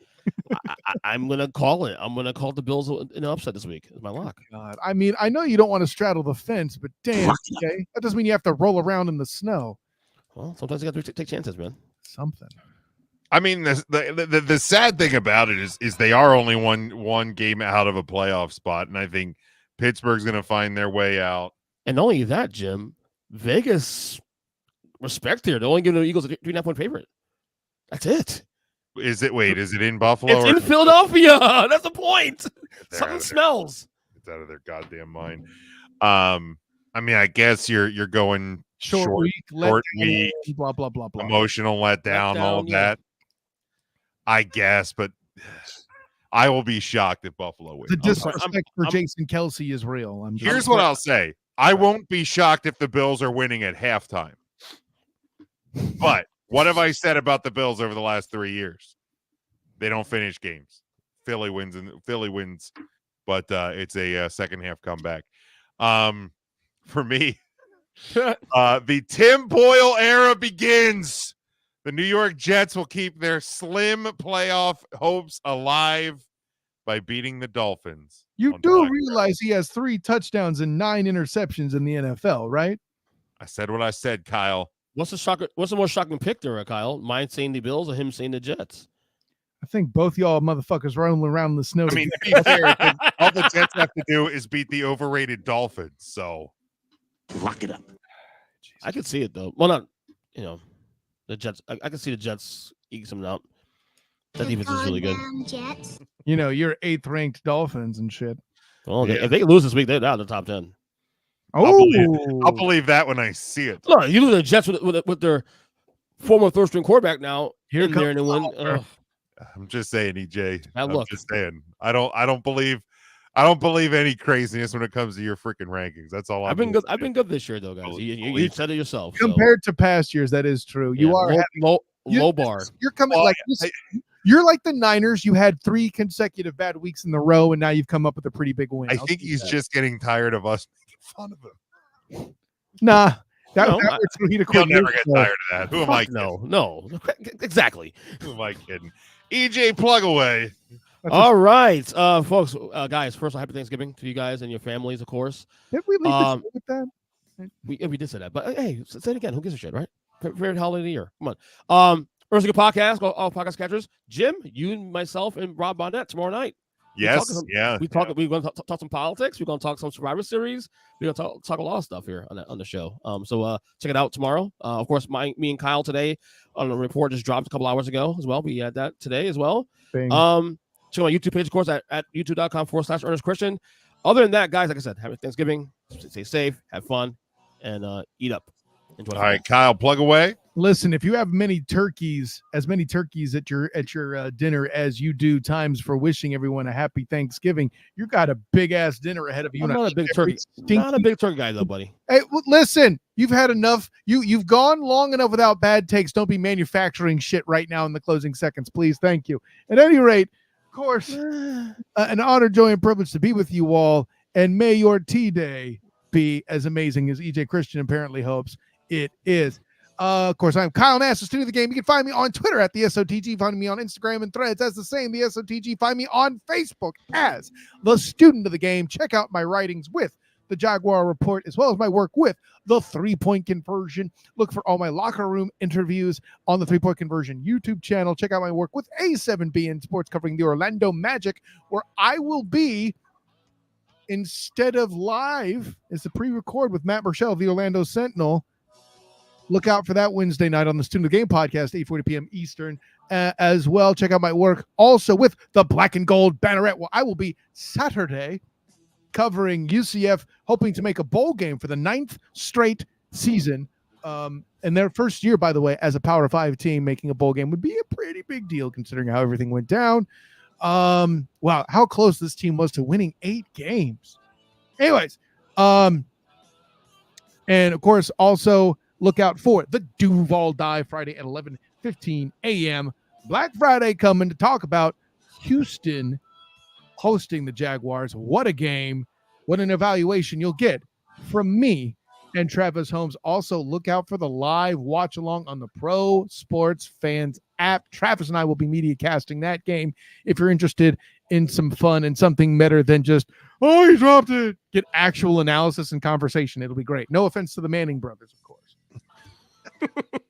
[SPEAKER 7] I'm gonna call it. I'm gonna call the Bills in an upset this week. Is my lock.
[SPEAKER 8] God, I mean, I know you don't want to straddle the fence, but damn, okay, that doesn't mean you have to roll around in the snow.
[SPEAKER 7] Well, sometimes you got to take chances, man.
[SPEAKER 8] Something.
[SPEAKER 6] I mean, the sad thing about it is they are only one game out of a playoff spot, and I think Pittsburgh's going to find their way out.
[SPEAKER 7] And not only that, Jim, Vegas respect here. They're only giving the Eagles a 3.5-point favorite. That's it.
[SPEAKER 6] Is it in Buffalo?
[SPEAKER 7] It's in Philadelphia. That's the point. Something smells.
[SPEAKER 6] It's out of their goddamn mind. I mean, I guess you're going short week,
[SPEAKER 8] blah blah blah blah.
[SPEAKER 6] Emotional letdown, all of that. I guess, but I will be shocked if Buffalo wins.
[SPEAKER 8] The disrespect for Jason Kelsey is real.
[SPEAKER 6] Here's what I'll say. I won't be shocked if the Bills are winning at halftime. But what have I said about the Bills over the last 3 years? They don't finish games. Philly wins, but it's a second half comeback. For me, the Tim Boyle era begins. The New York Jets will keep their slim playoff hopes alive. by beating the Dolphins.
[SPEAKER 8] You
[SPEAKER 6] on
[SPEAKER 8] do
[SPEAKER 6] Black
[SPEAKER 8] realize he has 3 touchdowns and 9 interceptions in the NFL, right?
[SPEAKER 6] I said what I said, Kyle.
[SPEAKER 7] What's the more shocking pick there, Kyle? Mine saying the Bills or him saying the Jets?
[SPEAKER 8] I think both y'all motherfuckers rolling around in the snow.
[SPEAKER 6] I mean, to be fair, all the Jets have to do is beat the overrated Dolphins. So
[SPEAKER 10] Lock it up.
[SPEAKER 7] I could see it though. Well, not the Jets. I can see the Jets eke something out. That defense is really good.
[SPEAKER 11] Jets.
[SPEAKER 8] You're 8th ranked Dolphins and shit.
[SPEAKER 7] Well, if they lose this week, they're out of the top 10.
[SPEAKER 6] I'll believe that when I see it.
[SPEAKER 7] No, you lose the Jets with their former third string quarterback now in there and win.
[SPEAKER 6] I'm just saying, EJ.
[SPEAKER 7] Now
[SPEAKER 6] I'm just saying. I don't believe any craziness when it comes to your freaking rankings. That's all.
[SPEAKER 7] I've been good. I've been good this year, though, guys. You said it yourself.
[SPEAKER 8] Compared to past years, that is true. You are
[SPEAKER 7] low bar.
[SPEAKER 8] You're coming like this. You're like the Niners. You had 3 consecutive bad weeks in a row, and now you've come up with a pretty big win.
[SPEAKER 6] I think he's just getting tired of us making fun of him.
[SPEAKER 8] Nah,
[SPEAKER 6] he'll never get tired of that. Who am I kidding?
[SPEAKER 7] No, exactly.
[SPEAKER 6] Who am I kidding? EJ, plug away.
[SPEAKER 7] All right, folks, guys. First, happy Thanksgiving to you guys and your families, of course.
[SPEAKER 8] Did we leave the show with that?
[SPEAKER 7] We did say that, but hey, say it again. Who gives a shit, right? Favorite holiday of the year. Come on. First, a good podcast. All podcast catchers. Jim, you, myself, and Rob Bonnet tomorrow night.
[SPEAKER 6] Yes,
[SPEAKER 7] We're going to talk some politics. We're going to talk some Survivor Series. We're going to talk a lot of stuff here on the show. So check it out tomorrow. Of course, me and Kyle today on the report just dropped a couple hours ago as well. We had that today as well.
[SPEAKER 8] Bing.
[SPEAKER 7] Check my YouTube page, of course, at youtube.com/Ernest Christian. Other than that, guys, like I said, happy Thanksgiving. Stay safe, have fun, and eat up. Enjoy.
[SPEAKER 6] All right, Kyle, plug away.
[SPEAKER 8] Listen, if you have as many turkeys at your dinner as you do times for wishing everyone a happy Thanksgiving, you got a big ass dinner ahead of you.
[SPEAKER 7] I'm not a big turkey. Not a big turkey guy though, buddy.
[SPEAKER 8] Hey, listen, you've had enough. You've gone long enough without bad takes. Don't be manufacturing shit right now in the closing seconds, please. Thank you. At any rate, of course, an honor, joy, and privilege to be with you all. And may your tea day be as amazing as EJ Christian apparently hopes it is. Of course, I'm Kyle Nass, the student of the game. You can find me on Twitter at the SOTG. Find me on Instagram and Threads as the same, the SOTG. Find me on Facebook as the student of the game. Check out my writings with the Jaguar Report, as well as my work with the 3-Point Conversion. Look for all my locker room interviews on the 3-Point Conversion YouTube channel. Check out my work with A7B in sports covering the Orlando Magic, where I will be, instead of live, it's a pre-record with Matt Burchell of the Orlando Sentinel. Look out for that Wednesday night on the Student of the Game podcast, 8:40 p.m. Eastern, as well. Check out my work also with the Black and Gold Banneret, where I will be Saturday covering UCF, hoping to make a bowl game for the 9th straight season. And their first year, by the way, as a Power 5 team, making a bowl game would be a pretty big deal considering how everything went down. Wow, how close this team was to winning 8 games. Anyways, and of course, also look out for the Duval Dive Friday at 11:15 a.m. Black Friday coming to talk about Houston hosting the Jaguars. What a game. What an evaluation you'll get from me and Travis Holmes. Also, look out for the live watch along on the Pro Sports Fans app. Travis and I will be media casting that game. If you're interested in some fun and something better than just, oh, he dropped it, get actual analysis and conversation. It'll be great. No offense to the Manning brothers, of course.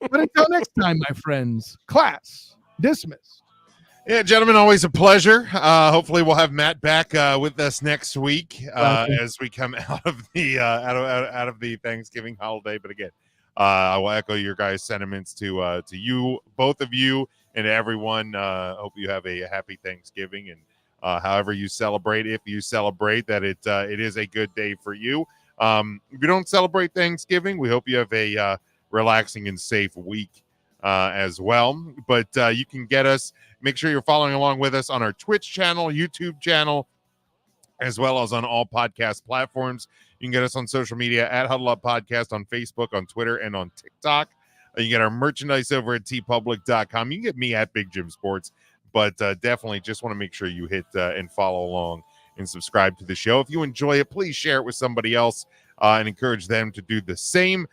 [SPEAKER 8] But until next time, my friends, class dismissed.
[SPEAKER 6] Yeah, gentlemen, always a pleasure. Hopefully, we'll have Matt back with us next week as we come out of the out of the Thanksgiving holiday. But again, I will echo your guys' sentiments to you, both of you, and everyone. Hope you have a happy Thanksgiving, and however you celebrate, if you celebrate, that it is a good day for you. If you don't celebrate Thanksgiving, we hope you have a relaxing and safe week as well. But you can get us. Make sure you're following along with us on our Twitch channel, YouTube channel, as well as on all podcast platforms. You can get us on social media at Huddle Up Podcast on Facebook, on Twitter, and on TikTok. You can get our merchandise over at tpublic.com. You can get me at Big Jim Sports, but definitely just want to make sure you hit and follow along and subscribe to the show. If you enjoy it, please share it with somebody else and encourage them to do the same.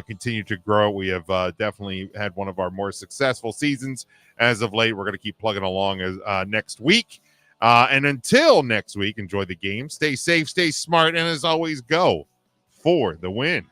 [SPEAKER 6] Continue to grow. We have definitely had one of our more successful seasons as of late. We're going to keep plugging along as next week. And until next week, enjoy the game. Stay safe, stay smart, and as always, go for the win.